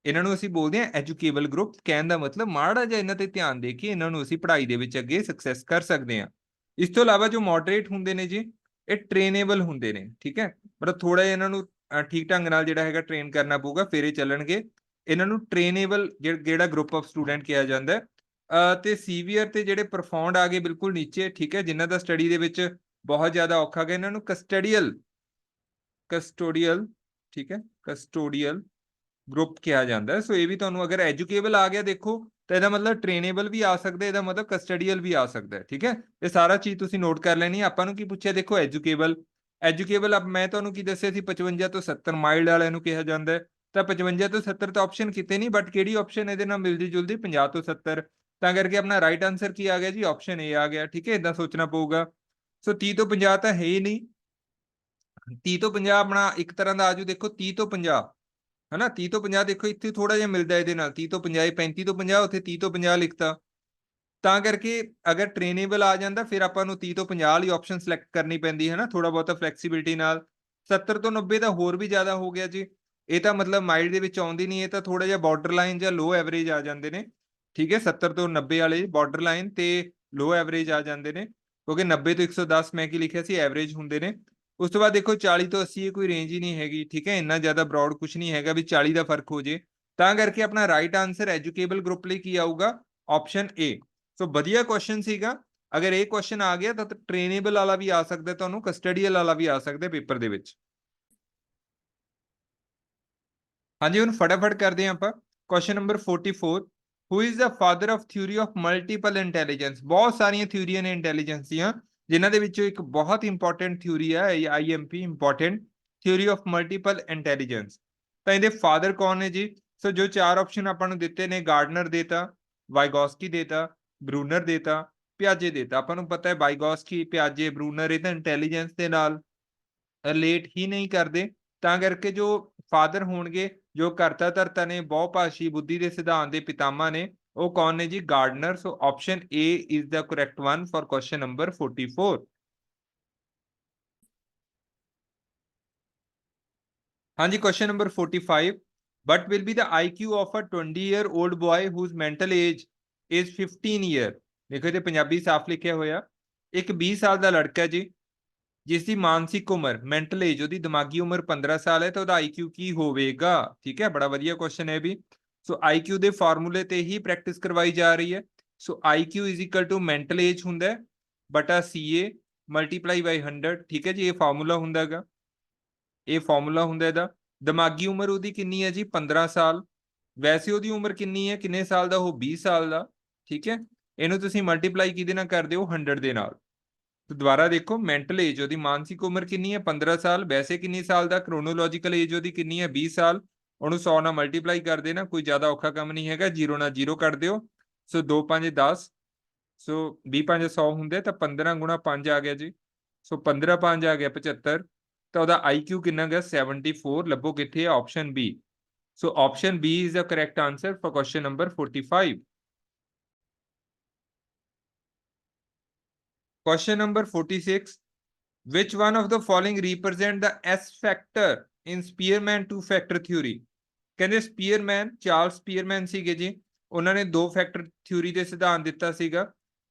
ਇਹਨਾਂ ਨੂੰ ਅਸੀਂ ਬੋਲਦੇ ਹਾਂ ਐਜੂਕੇਬਲ ਗਰੁੱਪ। ਕਹਿਣ ਦਾ ਮਤਲਬ ਮਾੜਾ ਜਿਹਾ ਇਹਨਾਂ ਤੇ ਧਿਆਨ ਦੇ ਕੇ ਇਹਨਾਂ ਨੂੰ ਅਸੀਂ ਪੜ੍ਹਾਈ ਦੇ ਵਿੱਚ ਅੱਗੇ ਸਕਸੈਸ ਕਰ ਸਕਦੇ ਹਾਂ। ਇਸ ਤੋਂ ਇਲਾਵਾ ਜੋ ਮੋਡਰੇਟ ਹੁੰਦੇ ਨੇ ਜੀ, ਇਹ ਟ੍ਰੇਨੇਬਲ ਹੁੰਦੇ ਨੇ, ਠੀਕ ਹੈ। ਮਤਲਬ ਥੋੜਾ ਜਿਹਾ ਇਹਨਾਂ ਨੂੰ ਠੀਕ ਢੰਗ ਨਾਲ ਜਿਹੜਾ ਹੈਗਾ ਟ੍ਰੇਨ ਕਰਨਾ ਪਊਗਾ, ਫਿਰ ਇਹ ਚੱਲਣਗੇ। ਇਹਨਾਂ ਨੂੰ ਟ੍ਰੇਨੇਬਲ ਜਿਹੜਾ ਗਰੁੱਪ ਆਫ ਸਟੂਡੈਂਟ ਕਿਹਾ ਜਾਂਦਾ ਹੈ। ਤੇ ਸੀਵੀਅਰ ਤੇ ਜਿਹੜੇ ਪਰਫਾਰਮਡ ਆ ਗਏ ਬਿਲਕੁਲ ਨੀਚੇ, ਠੀਕ ਹੈ, ਜਿਨ੍ਹਾਂ ਦਾ ਸਟੱਡੀ ਦੇ ਵਿੱਚ ਬਹੁਤ ਜ਼ਿਆਦਾ ਔਖਾ ਗਿਆ, ਇਹਨਾਂ ਨੂੰ ਕਸਟੋਡੀਅਲ, ਠੀਕ ਹੈ, ਕਸਟੋਡੀਅਲ ਗਰੁੱਪ ਕਿਹਾ ਜਾਂਦਾ ਹੈ। ਸੋ ਇਹ ਵੀ ਤੁਹਾਨੂੰ ਅਗਰ ਐਜੂਕੇਬਲ ਆ ਗਿਆ ਦੇਖੋ, ਤਾਂ ਇਹਦਾ ਮਤਲਬ ਟ੍ਰੇਨੇਬਲ ਵੀ ਆ ਸਕਦਾ, ਇਹਦਾ ਮਤਲਬ ਕਸਟਡੀਅਲ ਵੀ ਆ ਸਕਦਾ ਹੈ, ਠੀਕ ਹੈ। ਇਹ ਸਾਰਾ ਚੀਜ਼ ਤੁਸੀਂ ਨੋਟ ਕਰ ਲੈਣੀ। ਆਪਾਂ ਨੂੰ ਕੀ ਪੁੱਛਿਆ, ਦੇਖੋ ਐਜੂਕੇਬਲ, ਐਜੂਕੇਬਲ ਮੈਂ ਤੁਹਾਨੂੰ ਕੀ ਦੱਸਿਆ ਸੀ, 55 ਤੋਂ 70 ਮਾਈਲਡ ਵਾਲਿਆਂ ਨੂੰ ਕਿਹਾ ਜਾਂਦਾ ਹੈ। ਤਾਂ 55 ਤੋਂ 70 ਤਾਂ ਆਪਸ਼ਨ ਕਿਤੇ ਨਹੀਂ, ਬਟ ਕਿਹੜੀ ਆਪਸ਼ਨ ਇਹਦੇ ਨਾਲ ਮਿਲਦੀ ਜੁਲਦੀ, 50 ਤੋਂ 70। ਤਾਂ ਕਰਕੇ ਆਪਣਾ ਰਾਈਟ ਆਨਸਰ ਕੀ ਆ ਗਿਆ ਜੀ, ਆਪਸ਼ਨ ਏ ਆ ਗਿਆ, ਠੀਕ ਹੈ। ਇਦਾਂ ਸੋਚਣਾ ਪਊਗਾ। ਸੋ 30 ਤੋਂ 50 ਤਾਂ ਹੈ ਹੀ ਨਹੀਂ। 30 ਤੋਂ 50 ਆਪਣਾ ਇੱਕ ਤਰ੍ਹਾਂ ਦਾ ਆਜੂ, ਦੇਖੋ 30 ਤੋਂ 50 ਹਨਾ, 30 ਤੋਂ 50 ਦੇਖੋ ਇੱਥੇ ਥੋੜਾ ਜਿਹਾ ਮਿਲਦਾ ਇਹਦੇ ਨਾਲ, 30 ਤੋਂ 50, 35 ਤੋਂ 50, ਉੱਥੇ 30 ਤੋਂ 50 ਲਿਖਤਾ। ਤਾਂ ਕਰਕੇ ਅਗਰ ਟ੍ਰੇਨੇਬਲ ਆ ਜਾਂਦਾ, ਫਿਰ ਆਪਾਂ ਨੂੰ 30 ਤੋਂ 50 ਵਾਲੀ ਆਪਸ਼ਨ ਸਿਲੈਕਟ ਕਰਨੀ ਪੈਂਦੀ ਹੈ ਨਾ, ਥੋੜਾ ਬਹੁਤਾ ਫਲੈਕਸੀਬਿਲਿਟੀ ਨਾਲ। 70 ਤੋਂ 90 ਤਾਂ ਹੋਰ ਵੀ ਜ਼ਿਆਦਾ ਹੋ ਗਿਆ ਜੀ, ਇਹ ਤਾਂ ਮਤਲਬ ਮਾਈਲਡ ਦੇ ਵਿੱਚ ਆਉਂਦੀ ਨਹੀਂ, ਇਹ ਤਾਂ ਥੋੜਾ ਜਿਹਾ ਬਾਰਡਰ ਲਾਈਨ ਜਾਂ ਲੋ ਐਵਰੇਜ ਆ ਜਾਂਦੇ ਨੇ, ਠੀਕ ਹੈ। 70 ਤੋਂ 90 ਵਾਲੇ ਬਾਰਡਰ ਲਾਈਨ ਤੇ ਲੋ ਐਵਰੇਜ ਆ ਜਾਂਦੇ ਨੇ, ਕਿਉਂਕਿ 90 ਤੋਂ 110 ਮੈਂ ਕੀ ਲਿਖਿਆ ਸੀ, ਐਵਰੇਜ ਹੁੰਦੇ ਨੇ। ਉਸ ਤੋਂ ਬਾਅਦ ਦੇਖੋ 40 ਤੋਂ 80 ਇਹ ਕੋਈ ਰੇਂਜ ਹੀ ਨਹੀਂ ਹੈਗੀ, ਠੀਕ ਹੈ, ਇੰਨਾ ਜ਼ਿਆਦਾ ਬਰੌਡ ਕੁਝ ਨਹੀਂ ਹੈਗਾ ਵੀ 40 ਦਾ ਫਰਕ ਹੋ ਜੇ। ਤਾਂ ਕਰਕੇ ਆਪਣਾ ਰਾਈਟ ਆਨਸਰ ਐਜੂਕੇਬਲ ਗਰੁੱਪ ਲਈ ਕੀ ਆਊਗਾ, ਆਪਸ਼ਨ ਏ। ਸੋ ਵਧੀਆ ਕੁਐਸਚਨ ਸੀਗਾ। ਅਗਰ ਇਹ ਕੁਐਸਚਨ ਆ ਗਿਆ ਤਾਂ ਟ੍ਰੇਨੇਬਲ ਵਾਲਾ ਵੀ ਆ ਸਕਦਾ, ਤੁਹਾਨੂੰ ਕਸਟਡੀਅਲ ਵਾਲਾ ਵੀ ਆ ਸਕਦਾ ਪੇਪਰ ਦੇ ਵਿੱਚ। ਹਾਂਜੀ, ਹੁਣ ਫਟਾਫਟ ਕਰਦੇ ਹਾਂ ਆਪਾਂ question number 44। Who is the father of theory of multiple intelligence. ਬਹੁਤ ਸਾਰੀਆਂ ਥਿਊਰੀਆਂ ਨੇ ਇੰਟੈਲੀਜੈਂਸ ਦੀਆਂ, ਜਿਨ੍ਹਾਂ ਦੇ ਵਿੱਚੋਂ ਇੱਕ ਬਹੁਤ ਇੰਪੋਰਟੈਂਟ ਥਿਊਰੀ ਹੈ IMP important theory of multiple intelligence. ਤਾਂ ਇਹਦੇ ਫਾਦਰ ਕੌਣ ਨੇ ਜੀ? ਸੋ ਜੋ ਚਾਰ ਆਪਸ਼ਨ ਆਪਾਂ ਨੂੰ ਦਿੱਤੇ ਨੇ, ਗਾਰਡਨਰ ਦੇਤਾ, ਵਾਈਗੋਸਕੀ ਦੇਤਾ, ਬਰੂਨਰ ਦੇਤਾ, ਪਿਆਜੇ ਦੇਤਾ। ਆਪਾਂ ਨੂੰ ਪਤਾ ਹੈ ਵਾਈਗੋਸਕੀ, ਪਿਆਜੇ, ਬਰੂਨਰ ਇਹ ਤਾਂ ਇੰਟੈਲੀਜੈਂਸ ਦੇ ਨਾਲ ਰਿਲੇਟ ਹੀ ਨਹੀਂ ਕਰਦੇ। ਤਾਂ ਕਰਕੇ ਜੋ ਫਾਦਰ ਹੋਣਗੇ, ਜੋ ਕਰਤਾ ਧਰਤਾ ਨੇ, ਬਹੁਭਾਸ਼ੀ ਬੁੱਧੀ ਦੇ ਸਿਧਾਂਤ ਦੇ ਪਿਤਾਮਾ ਨੇ, ਉਹ ਕੌਣ ਨੇ ਜੀ? Gardener. So option A is the correct one for question number 44। ਹਾਂਜੀ, question number 45। what will be the IQ of a 20-year-old boy whose mental age is 15 year? ਦੇਖੋ ਤੇ ਪੰਜਾਬੀ ਸਾਫ਼ ਲਿਖਿਆ ਹੋਇਆ। ਇੱਕ 20 ਸਾਲ ਦਾ ਲੜਕਾ ਜੀ, ਜਿਸ ਦੀ ਮਾਨਸਿਕ ਉਮਰ, ਮੈਂਟਲ ਏਜ, ਉਹਦੀ ਦਿਮਾਗੀ ਉਮਰ 15 ਸਾਲ ਹੈ, ਤਾਂ ਉਹਦਾ ਆਈਕਿਊ ਕੀ ਹੋਵੇਗਾ? ਠੀਕ ਹੈ, ਬੜਾ ਵਧੀਆ ਕੁਐਸਚਨ ਹੈ ਵੀ। ਸੋ ਆਈਕਿਊ ਦੇ ਫਾਰਮੂਲੇ ਤੇ ਹੀ ਪ੍ਰੈਕਟਿਸ ਕਰਵਾਈ ਜਾ ਰਹੀ ਹੈ। So IQ is equal to mental age ਹੁੰਦਾ ਬਟਾ ਸੀਏ ਮਲਟੀਪਲਾਈ ਬਾਈ 100, ਠੀਕ ਹੈ ਜੀ। ਇਹ ਫਾਰਮੂਲਾ ਹੁੰਦਾ ਹੈਗਾ, ਇਹ ਫਾਰਮੂਲਾ ਹੁੰਦਾ ਇਹਦਾ। ਦਿਮਾਗੀ ਉਮਰ ਉਹਦੀ ਕਿੰਨੀ ਹੈ ਜੀ? 15 ਸਾਲ। ਵੈਸੇ ਉਹਦੀ ਉਮਰ ਕਿੰਨੀ ਹੈ, ਕਿੰਨੇ ਸਾਲ ਦਾ? ਉਹ 20 ਸਾਲ ਦਾ, ਠੀਕ ਹੈ। ਇਹਨੂੰ ਤੁਸੀਂ ਮਲਟੀਪਲਾਈ ਕਿਹਦੇ ਨਾਲ ਕਰਦੇ ਹੋ? 100 ਦੇ ਨਾਲ। तो दोबारा देखो, मैंटल एज ਉਹਦੀ ਮਾਨਸਿਕ ਉਮਰ ਕਿੰਨੀ ਹੈ 15 ਸਾਲ, ਵੈਸੇ ਕਿੰਨੀ ਸਾਲ ਦਾ, ਕ੍ਰੋਨੋਲੋਜੀਕਲ ਏਜ ਉਹਦੀ ਕਿੰਨੀ ਹੈ 20 ਸਾਲ। ਉਹਨੂੰ 100 ਨਾਲ ਮਲਟੀਪਲਾਈ ਕਰ ਦੇਣਾ, ਕੋਈ ਜ਼ਿਆਦਾ ਔਖਾ ਕੰਮ ਨਹੀਂ ਹੈਗਾ, 0 ਨਾਲ 0 ਕੱਢ ਦਿਓ। ਸੋ 2 5 10, ਸੋ 20 5 100 ਹੁੰਦੇ ਤਾਂ 15 ਗੁਣਾ 5 ਆ ਗਿਆ ਜੀ। ਸੋ 15 5 ਆ ਗਿਆ 75, ਤਾਂ ਉਹਦਾ IQ ਕਿੰਨਾ ਗਿਆ 74। ਲੱਭੋ ਕਿੱਥੇ ਹੈ, option B. So option B is the correct answer for question number 45। Question number 46. Which one of the following represent the S factor in Spearman two factor theory? ਕਹਿੰਦੇ ਸਪੀਅਰਮੈਨ, ਚਾਰਲਸ ਸਪੀਅਰਮੈਨ ਸੀਗੇ ਜੀ, ਉਹਨਾਂ ਨੇ 2 ਫੈਕਟਰ ਥਿਊਰੀ ਦੇ ਸਿਧਾਂਤ ਦਿੱਤਾ ਸੀਗਾ,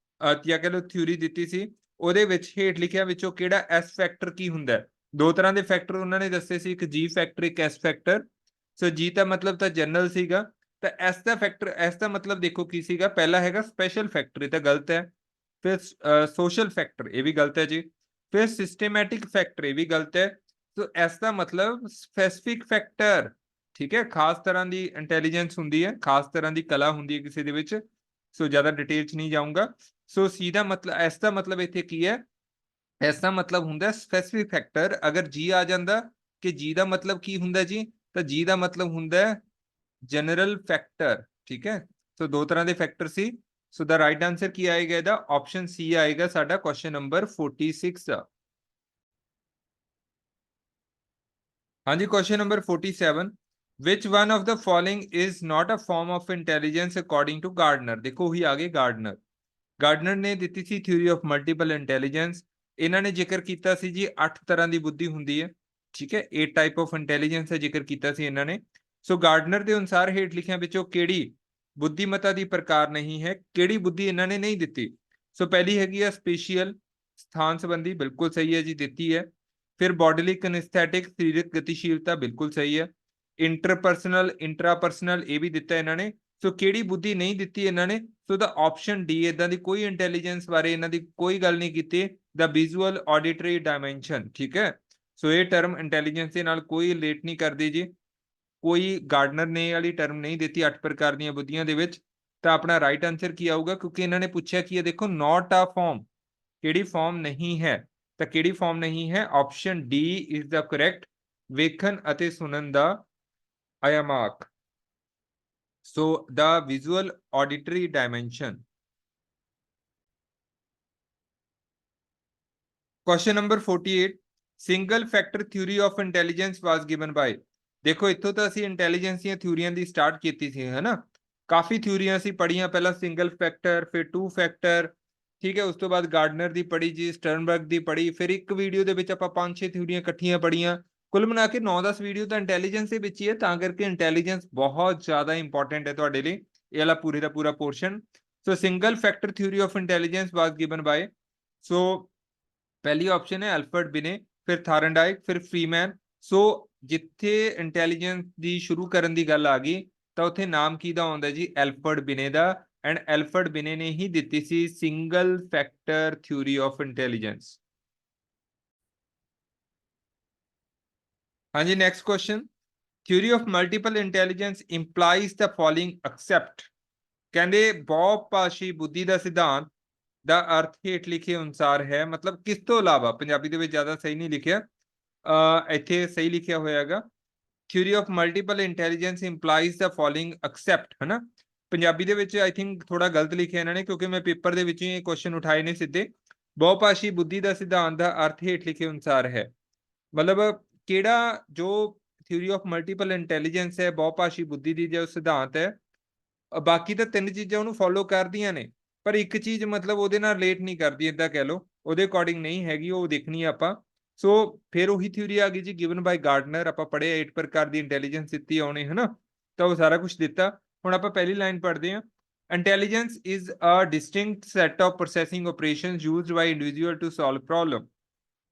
ਜਾਂ ਕਹ ਲਓ ਥਿਊਰੀ ਦਿੱਤੀ ਸੀ। ਉਹਦੇ ਵਿੱਚ ਹੇਠ ਲਿਖਿਆ ਵਿੱਚੋਂ ਕਿਹੜਾ ਐਸ ਫੈਕਟਰ ਕੀ ਹੁੰਦਾ? 2 ਤਰ੍ਹਾਂ ਦੇ ਫੈਕਟਰ ਉਹਨਾਂ ਨੇ ਦੱਸੇ ਸੀ, ਇੱਕ ਜੀ ਫੈਕਟਰ, ਇੱਕ ਐਸ ਫੈਕਟਰ। ਸੋ ਜੀ ਦਾ ਮਤਲਬ ਤਾਂ ਜਨਰਲ ਸੀਗਾ, ਤਾਂ ਐਸ ਦਾ ਫੈਕਟਰ, ਐਸ ਦਾ ਮਤਲਬ ਦੇਖੋ ਕੀ ਸੀਗਾ, ਪਹਿਲਾ ਹੈਗਾ ਸਪੈਸ਼ਲ ਫੈਕਟਰ, ਇਹ ਤਾਂ ਗਲਤ ਹੈ। ਫਿਰ ਸੋਸ਼ਲ ਫੈਕਟਰ, ਇਹ ਵੀ ਗਲਤ ਹੈ ਜੀ। ਫਿਰ ਸਿਸਟੇਮੈਟਿਕ ਫੈਕਟਰ, ਇਹ ਵੀ ਗਲਤ ਹੈ। ਸੋ ਐਸ ਦਾ ਮਤਲਬ ਸਪੈਸਿਫਿਕ ਫੈਕਟਰ, ਠੀਕ ਹੈ, ਖਾਸ ਤਰ੍ਹਾਂ ਦੀ ਇੰਟੈਲੀਜੈਂਸ ਹੁੰਦੀ ਹੈ, ਖਾਸ ਤਰ੍ਹਾਂ ਦੀ ਕਲਾ ਹੁੰਦੀ ਹੈ ਕਿਸੇ ਦੇ ਵਿੱਚ। ਸੋ ਜ਼ਿਆਦਾ ਡਿਟੇਲ ਚ ਨਹੀਂ ਜਾਊਂਗਾ। ਸੋ ਸੀ ਦਾ ਮਤਲਬ, ਐਸ ਦਾ ਮਤਲਬ ਇੱਥੇ ਕੀ ਹੈ, ਐਸ ਦਾ ਮਤਲਬ ਹੁੰਦਾ ਸਪੈਸਿਫਿਕ ਫੈਕਟਰ। ਅਗਰ ਜੀ ਆ ਜਾਂਦਾ ਕਿ ਜੀ ਦਾ ਮਤਲਬ ਕੀ ਹੁੰਦਾ ਜੀ, ਤਾਂ ਜੀ ਦਾ ਮਤਲਬ ਹੁੰਦਾ ਜਨਰਲ ਫੈਕਟਰ, ਠੀਕ ਹੈ। ਸੋ 2 ਤਰ੍ਹਾਂ ਦੇ factor C. So the right answer ਕੀ ਆਏਗਾ ਇਹਦਾ, ਆਪਸ਼ਨ ਸੀ ਆਏਗਾ ਸਾਡਾ ਕੁਐਸਚਨ ਨੰਬਰ 46 ਦਾ। ਹਾਂਜੀ, question number 47। Which one of the following is not a form of intelligence according to Gardner? ਦੇਖੋ ਉਹੀ ਆ ਗਏ ਗਾਰਡਨਰ। ਗਾਰਡਨਰ ਨੇ ਦਿੱਤੀ ਸੀ ਥਿਊਰੀ ਆਫ ਮਲਟੀਪਲ ਇੰਟੈਲੀਜੈਂਸ। ਇਹਨਾਂ ਨੇ ਜ਼ਿਕਰ ਕੀਤਾ ਸੀ ਜੀ 8 ਤਰ੍ਹਾਂ ਦੀ ਬੁੱਧੀ ਹੁੰਦੀ ਹੈ, ਠੀਕ ਹੈ, 8 ਟਾਈਪ ਆਫ ਇੰਟੈਲੀਜੈਂਸ ਦਾ ਜ਼ਿਕਰ ਕੀਤਾ ਸੀ ਇਹਨਾਂ ਨੇ। ਸੋ ਗਾਰਡਨਰ ਦੇ ਅਨੁਸਾਰ ਹੇਠ ਲਿਖਿਆਂ ਵਿੱਚੋਂ ਕਿਹੜੀ ਬੁੱਧੀਮਤਾ ਦੀ ਪ੍ਰਕਾਰ ਨਹੀਂ ਹੈ, ਕਿਹੜੀ ਬੁੱਧੀ ਇਹਨਾਂ ਨੇ ਨਹੀਂ ਦਿੱਤੀ? ਸੋ ਪਹਿਲੀ ਹੈਗੀ ਆ ਸਪੇਸ਼ੀਅਲ, ਸਥਾਨ ਸੰਬੰਧੀ, ਬਿਲਕੁਲ ਸਹੀ ਹੈ ਜੀ, ਦਿੱਤੀ ਹੈ। ਫਿਰ ਬੋਡੀਲੀ ਕਿਨੈਸਥੈਟਿਕ, ਸਰੀਰਕ ਗਤੀਸ਼ੀਲਤਾ, ਬਿਲਕੁਲ ਸਹੀ ਹੈ। ਇੰਟਰਪਰਸਨਲ, ਇੰਟਰਾਪਰਸਨਲ, ਇਹ ਵੀ ਦਿੱਤਾ ਇਹਨਾਂ ਨੇ। ਸੋ ਕਿਹੜੀ ਬੁੱਧੀ ਨਹੀਂ ਦਿੱਤੀ ਇਹਨਾਂ ਨੇ? ਸੋ ਦਾ ਆਪਸ਼ਨ ਡੀ, ਇਦਾਂ ਦੀ ਕੋਈ ਇੰਟੈਲੀਜੈਂਸ ਬਾਰੇ ਇਹਨਾਂ ਦੀ ਕੋਈ ਗੱਲ ਨਹੀਂ ਕੀਤੀ, ਦਾ ਵਿਜ਼ੂਅਲ ਆਡੀਟਰੀ ਡਾਇਮੈਂਸ਼ਨ, ਠੀਕ ਹੈ। ਸੋ ਇਹ ਟਰਮ ਇੰਟੈਲੀਜੈਂਸ ਦੇ ਨਾਲ ਕੋਈ ਰਿਲੇਟ ਨਹੀਂ ਕਰਦੀ ਜੀ, ਕੋਈ ਗਾਰਡਨਰ ਨੇ ਵਾਲੀ ਟਰਮ ਨਹੀਂ ਦਿੱਤੀ 8 ਪ੍ਰਕਾਰ ਦੀਆਂ ਬੁੱਧੀਆਂ ਦੇ ਵਿੱਚ। ਤਾਂ ਆਪਣਾ ਰਾਈਟ ਆਂਸਰ ਕੀ ਆਊਗਾ, ਕਿਉਂਕਿ ਇਹਨਾਂ ਨੇ ਪੁੱਛਿਆ ਕੀ ਹੈ, ਦੇਖੋ ਨੋਟ ਆ ਫਾਰਮ, ਕਿਹੜੀ ਫਾਰਮ ਨਹੀਂ ਹੈ, ਤਾਂ ਕਿਹੜੀ ਫਾਰਮ ਨਹੀਂ ਹੈ, option D is the correct, ਵੇਖਣ ਅਤੇ ਸੁਣਨ ਦਾ ਅਯਮਾਕ। So the visual auditory dimension. Question number 48। Single factor theory of intelligence was given by. ਦੇਖੋ ਇੱਥੋਂ ਤਾਂ ਅਸੀਂ ਇੰਟੈਲੀਜੈਂਸ ਦੀਆਂ ਥਿਊਰੀਆਂ ਦੀ ਸਟਾਰਟ ਕੀਤੀ ਸੀ, ਹੈ ਨਾ। ਕਾਫੀ ਥਿਊਰੀਆਂ ਅਸੀਂ ਪੜ੍ਹੀਆਂ, ਪਹਿਲਾਂ ਸਿੰਗਲ ਫੈਕਟਰ, ਫਿਰ 2 ਫੈਕਟਰ, ਠੀਕ ਹੈ। ਉਸ ਤੋਂ ਬਾਅਦ ਗਾਰਡਨਰ ਦੀ ਪੜ੍ਹੀ ਜੀ, ਸਟਰਨਬਰਗ ਦੀ ਪੜ੍ਹੀ, ਫਿਰ ਇੱਕ ਵੀਡੀਓ ਦੇ ਵਿੱਚ ਆਪਾਂ 5-6 ਥਿਊਰੀਆਂ ਇਕੱਠੀਆਂ ਪੜ੍ਹੀਆਂ। ਕੁੱਲ ਮਿਲਾ ਕੇ 9-10 ਵੀਡੀਓ ਤਾਂ ਇੰਟੈਲੀਜੈਂਸ ਦੇ ਵਿੱਚ ਹੀ ਹੈ, ਤਾਂ ਕਰਕੇ ਇੰਟੈਲੀਜੈਂਸ ਬਹੁਤ ਜ਼ਿਆਦਾ ਇੰਪੋਰਟੈਂਟ ਹੈ ਤੁਹਾਡੇ ਲਈ, ਇਹ ਵਾਲਾ ਪੂਰੇ ਦਾ ਪੂਰਾ portion. So single factor theory of intelligence was given by, so ਪਹਿਲੀ ਆਪਸ਼ਨ ਹੈ ਐਲਫਰਡ ਬਿਨੇ, ਫਿਰ ਥਾਰਨਡਾਈਕ, ਫਿਰ ਫਰੀਮੈਨ। ਸੋ ਜਿੱਥੇ ਇੰਟੈਲੀਜੈਂਸ ਦੀ ਸ਼ੁਰੂ ਕਰਨ ਦੀ ਗੱਲ ਆ ਗਈ, ਤਾਂ ਉੱਥੇ ਨਾਮ ਕਿਹਦਾ ਆਉਂਦਾ ਜੀ, ਐਲਫਰਡ ਬਿਨੇ ਦਾ। ਐਂਡ ਐਲਫਰਡ ਬਿਨੇ ਨੇ ਹੀ ਦਿੱਤੀ ਸੀ single factor theory of intelligence. ਹਾਂਜੀ, next question. Theory of multiple intelligence implies the following except. ਕਹਿੰਦੇ ਬਹੁਭਾਸ਼ੀ ਬੁੱਧੀ ਦਾ ਸਿਧਾਂਤ ਦਾ ਅਰਥ ਹੇਠ ਲਿਖੇ ਅਨੁਸਾਰ ਹੈ, ਮਤਲਬ ਕਿਸ ਤੋਂ ਇਲਾਵਾ, ਪੰਜਾਬੀ ਦੇ ਵਿੱਚ ਜ਼ਿਆਦਾ ਸਹੀ ਨਹੀਂ ਲਿਖਿਆ, ਇੱਥੇ ਸਹੀ ਲਿਖਿਆ ਹੋਇਆਗਾ, theory of multiple intelligence implies the following except, ਹੈ ਨਾ। ਪੰਜਾਬੀ ਦੇ ਵਿੱਚ ਆਈ ਥਿੰਕ ਥੋੜਾ ਗਲਤ ਲਿਖਿਆ ਇਹਨਾਂ ਨੇ, ਕਿਉਂਕਿ ਮੈਂ ਪੇਪਰ ਦੇ ਵਿੱਚ ਇਹ ਕੁਐਸਚਨ ਉਠਾਏ ਨੇ ਸਿੱਧੇ। ਬਹੁਭਾਸ਼ੀ ਬੁੱਧੀ ਦਾ ਸਿਧਾਂਤ ਦਾ ਅਰਥ ਹੇਠ ਲਿਖੇ ਅਨੁਸਾਰ ਹੈ, ਮਤਲਬ ਕਿਹੜਾ ਜੋ ਥਿਊਰੀ ਆਫ ਮਲਟੀਪਲ ਇੰਟੈਲੀਜੈਂਸ ਹੈ, ਬਹੁਭਾਸ਼ੀ ਬੁੱਧੀ ਦੀ ਜੋ ਸਿਧਾਂਤ ਹੈ, ਬਾਕੀ ਤਾਂ 3 ਚੀਜ਼ਾਂ ਉਹਨੂੰ ਫੋਲੋ ਕਰਦੀਆਂ ਨੇ, ਪਰ ਇੱਕ ਚੀਜ਼ ਮਤਲਬ ਉਹਦੇ ਨਾਲ ਰਿਲੇਟ ਨਹੀਂ ਕਰਦੀ, ਏਦਾਂ ਕਹਿ ਲਓ, ਉਹਦੇ ਅਕੋਰਡਿੰਗ ਨਹੀਂ ਹੈਗੀ, ਉਹ ਦੇਖਣੀ ਆ ਆਪਾਂ। ਸੋ ਫਿਰ ਉਹੀ ਥਿਊਰੀ ਆ ਗਈ ਜੀ, ਗਿਵਨ ਬਾਈ ਗਾਰਡਨਰ। ਆਪਾਂ ਪੜ੍ਹੇ 8 ਪ੍ਰਕਾਰ ਦੀ ਇੰਟੈਲੀਜੈਂਸ ਦਿੱਤੀ ਉਹਨੇ, ਹੈ ਨਾ, ਤਾਂ ਉਹ ਸਾਰਾ ਕੁਝ ਦਿੱਤਾ। ਹੁਣ ਆਪਾਂ ਪਹਿਲੀ ਲਾਈਨ ਪੜ੍ਹਦੇ ਹਾਂ। Intelligence is a distinct set of processing operations used by individual to solve problem.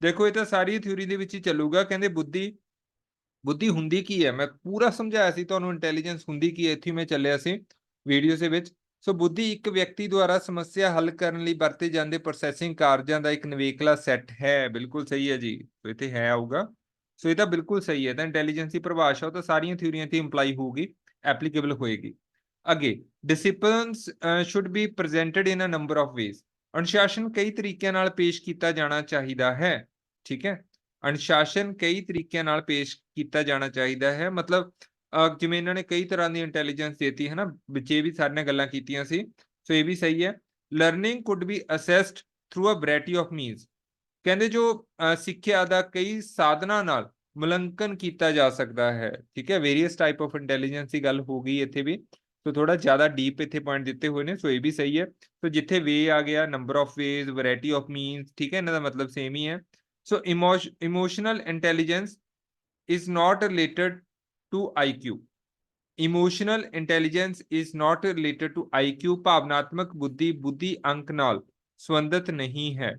ਦੇਖੋ ਇਹ ਤਾਂ ਸਾਰੀ ਥਿਊਰੀ ਦੇ ਵਿੱਚ ਹੀ ਚੱਲੂਗਾ। ਕਹਿੰਦੇ ਬੁੱਧੀ ਹੁੰਦੀ ਕੀ ਹੈ, ਮੈਂ ਪੂਰਾ ਸਮਝਾਇਆ ਸੀ ਤੁਹਾਨੂੰ ਇੰਟੈਲੀਜੈਂਸ ਹੁੰਦੀ ਕੀ ਹੈ, ਇੱਥੇ ਮੈਂ ਚੱਲਿਆ ਸੀ ਵੀਡੀਓ ਦੇ ਵਿੱਚ। ਸੋ ਬੁੱਧੀ ਇੱਕ ਵਿਅਕਤੀ ਦੁਆਰਾ ਸਮੱਸਿਆ ਹੱਲ ਕਰਨ ਲਈ ਵਰਤੇ ਜਾਂਦੇ ਪ੍ਰੋਸੈਸਿੰਗ ਕਾਰਜਾਂ ਦਾ ਇੱਕ ਨਿਵੇਕਲਾ ਸੈੱਟ ਹੈ। ਬਿਲਕੁਲ ਸਹੀ ਹੈ ਜੀ, ਸੋ ਇੱਥੇ ਹੈ ਆਊਗਾ। ਸੋ ਇਹ ਤਾਂ ਬਿਲਕੁਲ ਸਹੀ ਹੈ, ਤਾਂ ਇੰਟੈਲੀਜੈਂਸ ਦੀ ਪਰਿਭਾਸ਼ਾ ਉਹ ਤਾਂ ਸਾਰੀਆਂ ਥਿਊਰੀਆਂ ਤੇ ਇੰਪਲਾਈ ਹੋਊਗੀ, ਐਪਲੀਕੇਬਲ ਹੋਏਗੀ। ਅੱਗੇ, disciplines should be presented in a number of ways. ਅਨੁਸ਼ਾਸਨ ਕਈ ਤਰੀਕਿਆਂ ਨਾਲ ਪੇਸ਼ ਕੀਤਾ ਜਾਣਾ ਚਾਹੀਦਾ ਹੈ। ਠੀਕ ਹੈ, ਅਨੁਸ਼ਾਸਨ ਕਈ ਤਰੀਕਿਆਂ ਨਾਲ ਪੇਸ਼ ਕੀਤਾ ਜਾਣਾ ਚਾਹੀਦਾ ਹੈ, ਮਤਲਬ ਜਿਵੇਂ ਇਹਨਾਂ ਨੇ ਕਈ ਤਰ੍ਹਾਂ ਦੀ ਇੰਟੈਲੀਜੈਂਸ ਦੇਤੀ ਹੈ ਨਾ, ਵਿੱਚ ਇਹ ਵੀ ਸਾਰੀਆਂ ਗੱਲਾਂ ਕੀਤੀਆਂ ਸੀ, ਸੋ ਇਹ ਵੀ ਸਹੀ ਹੈ। Learning could be assessed through a variety of means, ਕਹਿੰਦੇ ਜੋ ਸਿੱਖਿਆ ਦਾ ਕਈ ਸਾਧਨਾਂ ਨਾਲ ਮੁਲਾਂਕਣ ਕੀਤਾ ਜਾ ਸਕਦਾ ਹੈ। ਠੀਕ ਹੈ, ਵੇਰੀਅਸ ਟਾਈਪ ਆਫ ਇੰਟੈਲੀਜੈਂਸ ਦੀ ਗੱਲ ਹੋ ਗਈ ਇੱਥੇ ਵੀ, ਸੋ ਥੋੜਾ ਜ਼ਿਆਦਾ ਡੀਪ ਇੱਥੇ ਪੁਆਇੰਟ ਦਿੱਤੇ ਹੋਏ ਨੇ, ਸੋ ਇਹ ਵੀ ਸਹੀ ਹੈ। ਸੋ ਜਿੱਥੇ ਵੇ ਆ ਗਿਆ, number of ways, variety of means, ਠੀਕ ਹੈ, ਇਹਨਾਂ ਦਾ ਮਤਲਬ ਸੇਮ ਹੀ ਹੈ। So emotional intelligence is not related to IQ। Emotional intelligence is not related to IQ, ਭਾਵਨਾਤਮਕ ਬੁੱਧੀ ਬੁੱਧੀ ਅੰਕ ਨਾਲ ਸੰਬੰਧਿਤ ਨਹੀਂ ਹੈ।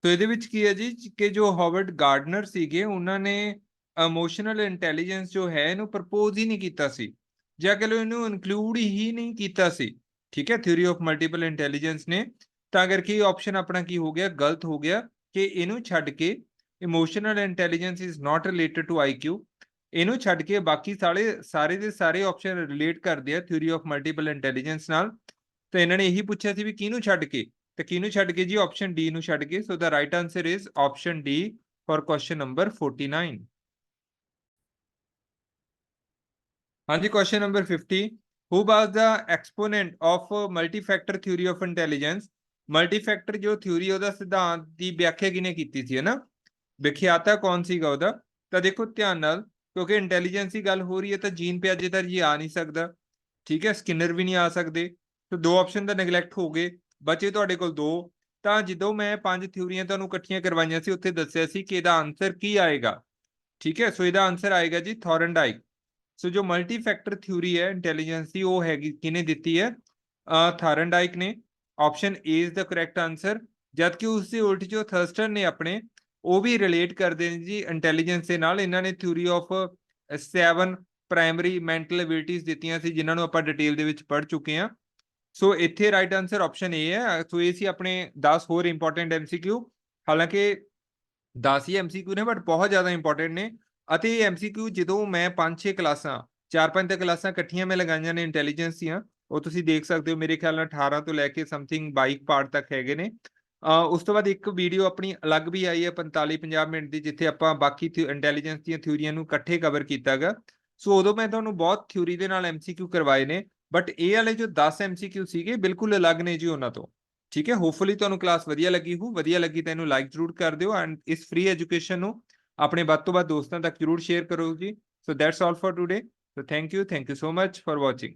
ਸੋ ਇਹਦੇ ਵਿੱਚ ਕੀ ਹੈ ਜੀ ਕਿ ਜੋ ਹਾਵਰਡ ਗਾਰਡਨਰ ਸੀਗੇ, ਉਹਨਾਂ ਨੇ ਇਮੋਸ਼ਨਲ ਇੰਟੈਲੀਜੈਂਸ ਜੋ ਹੈ ਇਹਨੂੰ ਪ੍ਰਪੋਜ਼ ਹੀ ਨਹੀਂ ਕੀਤਾ ਸੀ, ਜਾਂ ਕਹ ਲਓ ਇਹਨੂੰ ਇਨਕਲੂਡ ਹੀ ਨਹੀਂ ਕੀਤਾ ਸੀ। ਠੀਕ ਹੈ, ਥਿਊਰੀ ਆਫ ਮਲਟੀਪਲ ਇੰਟੈਲੀਜੈਂਸ ਨੇ, ਤਾਂ ਕਰਕੇ ਇਹ ਆਪਸ਼ਨ ਆਪਣਾ ਕੀ ਹੋ ਗਿਆ, ਗਲਤ ਹੋ ਗਿਆ, ਕਿ ਇਹਨੂੰ ਛੱਡ ਕੇ emotional intelligence is not related to IQ, ਇਹਨੂੰ ਛੱਡ ਕੇ ਬਾਕੀ ਸਾਰੇ ਦੇ ਸਾਰੇ ਆਪਸ਼ਨ ਰਿਲੇਟ ਕਰਦੇ ਆ ਥਿਊਰੀ ਆਫ ਮਲਟੀਪਲ ਇੰਟੈਲੀਜੈਂਸ ਨਾਲ। ਤਾਂ ਇਹਨਾਂ ਨੇ ਇਹੀ ਪੁੱਛਿਆ ਸੀ ਵੀ ਕਿਹਨੂੰ ਛੱਡ ਕੇ, ਤੇ ਕਿਹਨੂੰ ਛੱਡ ਕੇ ਜੀ, ਆਪਸ਼ਨ ਡੀ ਨੂੰ ਛੱਡ ਕੇ। So the right answer is option D for question number 49। ਹਾਂਜੀ, question number 50, who was the exponent of multifactor theory of intelligence. Multifactor ਜੋ ਥਿਊਰੀ, ਉਹਦਾ ਸਿਧਾਂਤ ਦੀ ਵਿਆਖਿਆ ਕਿਹਨੇ ਕੀਤੀ ਸੀ, ਹੈ ਨਾ, ਵਿਖਿਆਤਾ ਕੌਣ ਸੀਗਾ ਉਹਦਾ। ਤਾਂ ਦੇਖੋ ਧਿਆਨ ਨਾਲ, ਕਿਉਂਕਿ ਇੰਟੈਲੀਜੈਂਸ ਦੀ ਗੱਲ ਹੋ ਰਹੀ ਹੈ, ਤਾਂ ਜੀਨ ਪਿਆਜੇ ਤਾਂ ਜੀ ਆ ਨਹੀਂ ਸਕਦਾ, ਠੀਕ ਹੈ, ਸਕਿਨਰ ਵੀ ਨਹੀਂ ਆ ਸਕਦੇ, ਤੇ ਦੋ ਆਪਸ਼ਨ ਦਾ ਨੈਗਲੈਕਟ ਹੋ ਗਏ, ਬਚੇ ਤੁਹਾਡੇ ਕੋਲ ਦੋ। ਤਾਂ ਜਦੋਂ ਮੈਂ 5 ਥਿਊਰੀਆਂ ਤੁਹਾਨੂੰ ਇਕੱਠੀਆਂ ਕਰਵਾਈਆਂ ਸੀ, ਉੱਥੇ ਦੱਸਿਆ ਸੀ ਕਿ ਇਹਦਾ ਆਨਸਰ ਕੀ ਆਏਗਾ। ਠੀਕ ਹੈ, ਸੋ ਇਹਦਾ ਆਨਸਰ ਆਏਗਾ ਜੀ ਥੋਰਨਡਾਈਕ। ਸੋ ਜੋ ਮਲਟੀ ਫੈਕਟਰ ਥਿਊਰੀ ਹੈ ਇੰਟੈਲੀਜੈਂਸ ਦੀ, ਉਹ ਹੈਗੀ ਕਿਹਨੇ ਦਿੱਤੀ ਹੈ, ਥਾਰਨਡਾਈਕ ਨੇ। Option A is the correct answer. ਜਦਕਿ ਉਸ ਦੇ ਉਲਟ ਜੋ ਥਰਸਟਨ ਨੇ ਆਪਣੇ, ਉਹ ਵੀ ਰਿਲੇਟ ਕਰਦੇ ਨੇ ਜੀ ਇੰਟੈਲੀਜੈਂਸ ਦੇ ਨਾਲ। ਇਹਨਾਂ ਨੇ ਥਿਊਰੀ ਆਫ 7 ਪ੍ਰਾਇਮਰੀ ਮੈਂਟਲ ਐਬਿਲਿਟੀਜ਼ ਦਿੱਤੀਆਂ ਸੀ, ਜਿਨ੍ਹਾਂ ਨੂੰ ਆਪਾਂ ਡਿਟੇਲ ਦੇ ਵਿੱਚ ਪੜ੍ਹ ਚੁੱਕੇ ਹਾਂ। ਸੋ ਇੱਥੇ ਰਾਈਟ ਆਨਸਰ ਆਪਸ਼ਨ ਏ ਹੈ। ਸੋ ਇਹ ਸੀ ਆਪਣੇ 10 ਹੋਰ ਇੰਪੋਰਟੈਂਟ MCQ। ਹਾਲਾਂਕਿ 10 ਹੀ MCQ ਨੇ, ਬਟ ਬਹੁਤ ਜ਼ਿਆਦਾ ਇੰਪੋਰਟੈਂਟ ਨੇ। ਅਤੇ ਇਹ MCQ ਜਦੋਂ ਮੈਂ 5-6 ਕਲਾਸਾਂ, 4-5 ਕਲਾਸਾਂ ਇਕੱਠੀਆਂ ਮੈਂ ਲਗਾਈਆਂ ਨੇ ਇੰਟੈਲੀਜੈਂਸ ਦੀਆਂ, ਉਹ ਤੁਸੀਂ ਦੇਖ ਸਕਦੇ ਹੋ, ਮੇਰੇ ਖਿਆਲ ਨਾਲ 18 ਤੋਂ ਲੈ ਕੇ ਸਮਥਿੰਗ 22 ਪਾਰਟ ਤੱਕ ਹੈਗੇ ਨੇ। ਉਸ ਤੋਂ ਬਾਅਦ ਇੱਕ ਵੀਡੀਓ ਆਪਣੀ ਅਲੱਗ ਵੀ ਆਈ ਹੈ 45-50 ਮਿੰਟ ਦੀ, ਜਿੱਥੇ ਆਪਾਂ ਬਾਕੀ ਇੰਟੈਲੀਜੈਂਸ ਦੀਆਂ ਥਿਊਰੀਆਂ ਨੂੰ ਇਕੱਠੇ ਕਵਰ ਕੀਤਾ ਗਾ। ਸੋ ਉਦੋਂ ਮੈਂ ਤੁਹਾਨੂੰ ਬਹੁਤ ਥਿਊਰੀ ਦੇ ਨਾਲ MCQ ਕਰਵਾਏ ਨੇ, ਬਟ ਇਹ ਵਾਲੇ ਜੋ 10 MCQ ਸੀਗੇ ਬਿਲਕੁਲ ਅਲੱਗ ਨੇ ਜੀ ਉਹਨਾਂ ਤੋਂ। ਠੀਕ ਹੈ, ਹੋਪਫੁਲੀ ਤੁਹਾਨੂੰ ਕਲਾਸ ਵਧੀਆ ਲੱਗੀ ਹੋ। ਵਧੀਆ ਲੱਗੀ ਤਾਂ ਇਹਨੂੰ ਲਾਈਕ ਜ਼ਰੂਰ ਕਰ ਦਿਓ, ਐਂਡ ਇਸ ਫ੍ਰੀ ਐਜੂਕੇਸ਼ਨ ਨੂੰ ਆਪਣੇ ਵੱਧ ਤੋਂ ਵੱਧ ਦੋਸਤਾਂ ਤੱਕ ਜ਼ਰੂਰ ਸ਼ੇਅਰ ਕਰੋ ਜੀ। So that's all for today. So thank you so much for watching.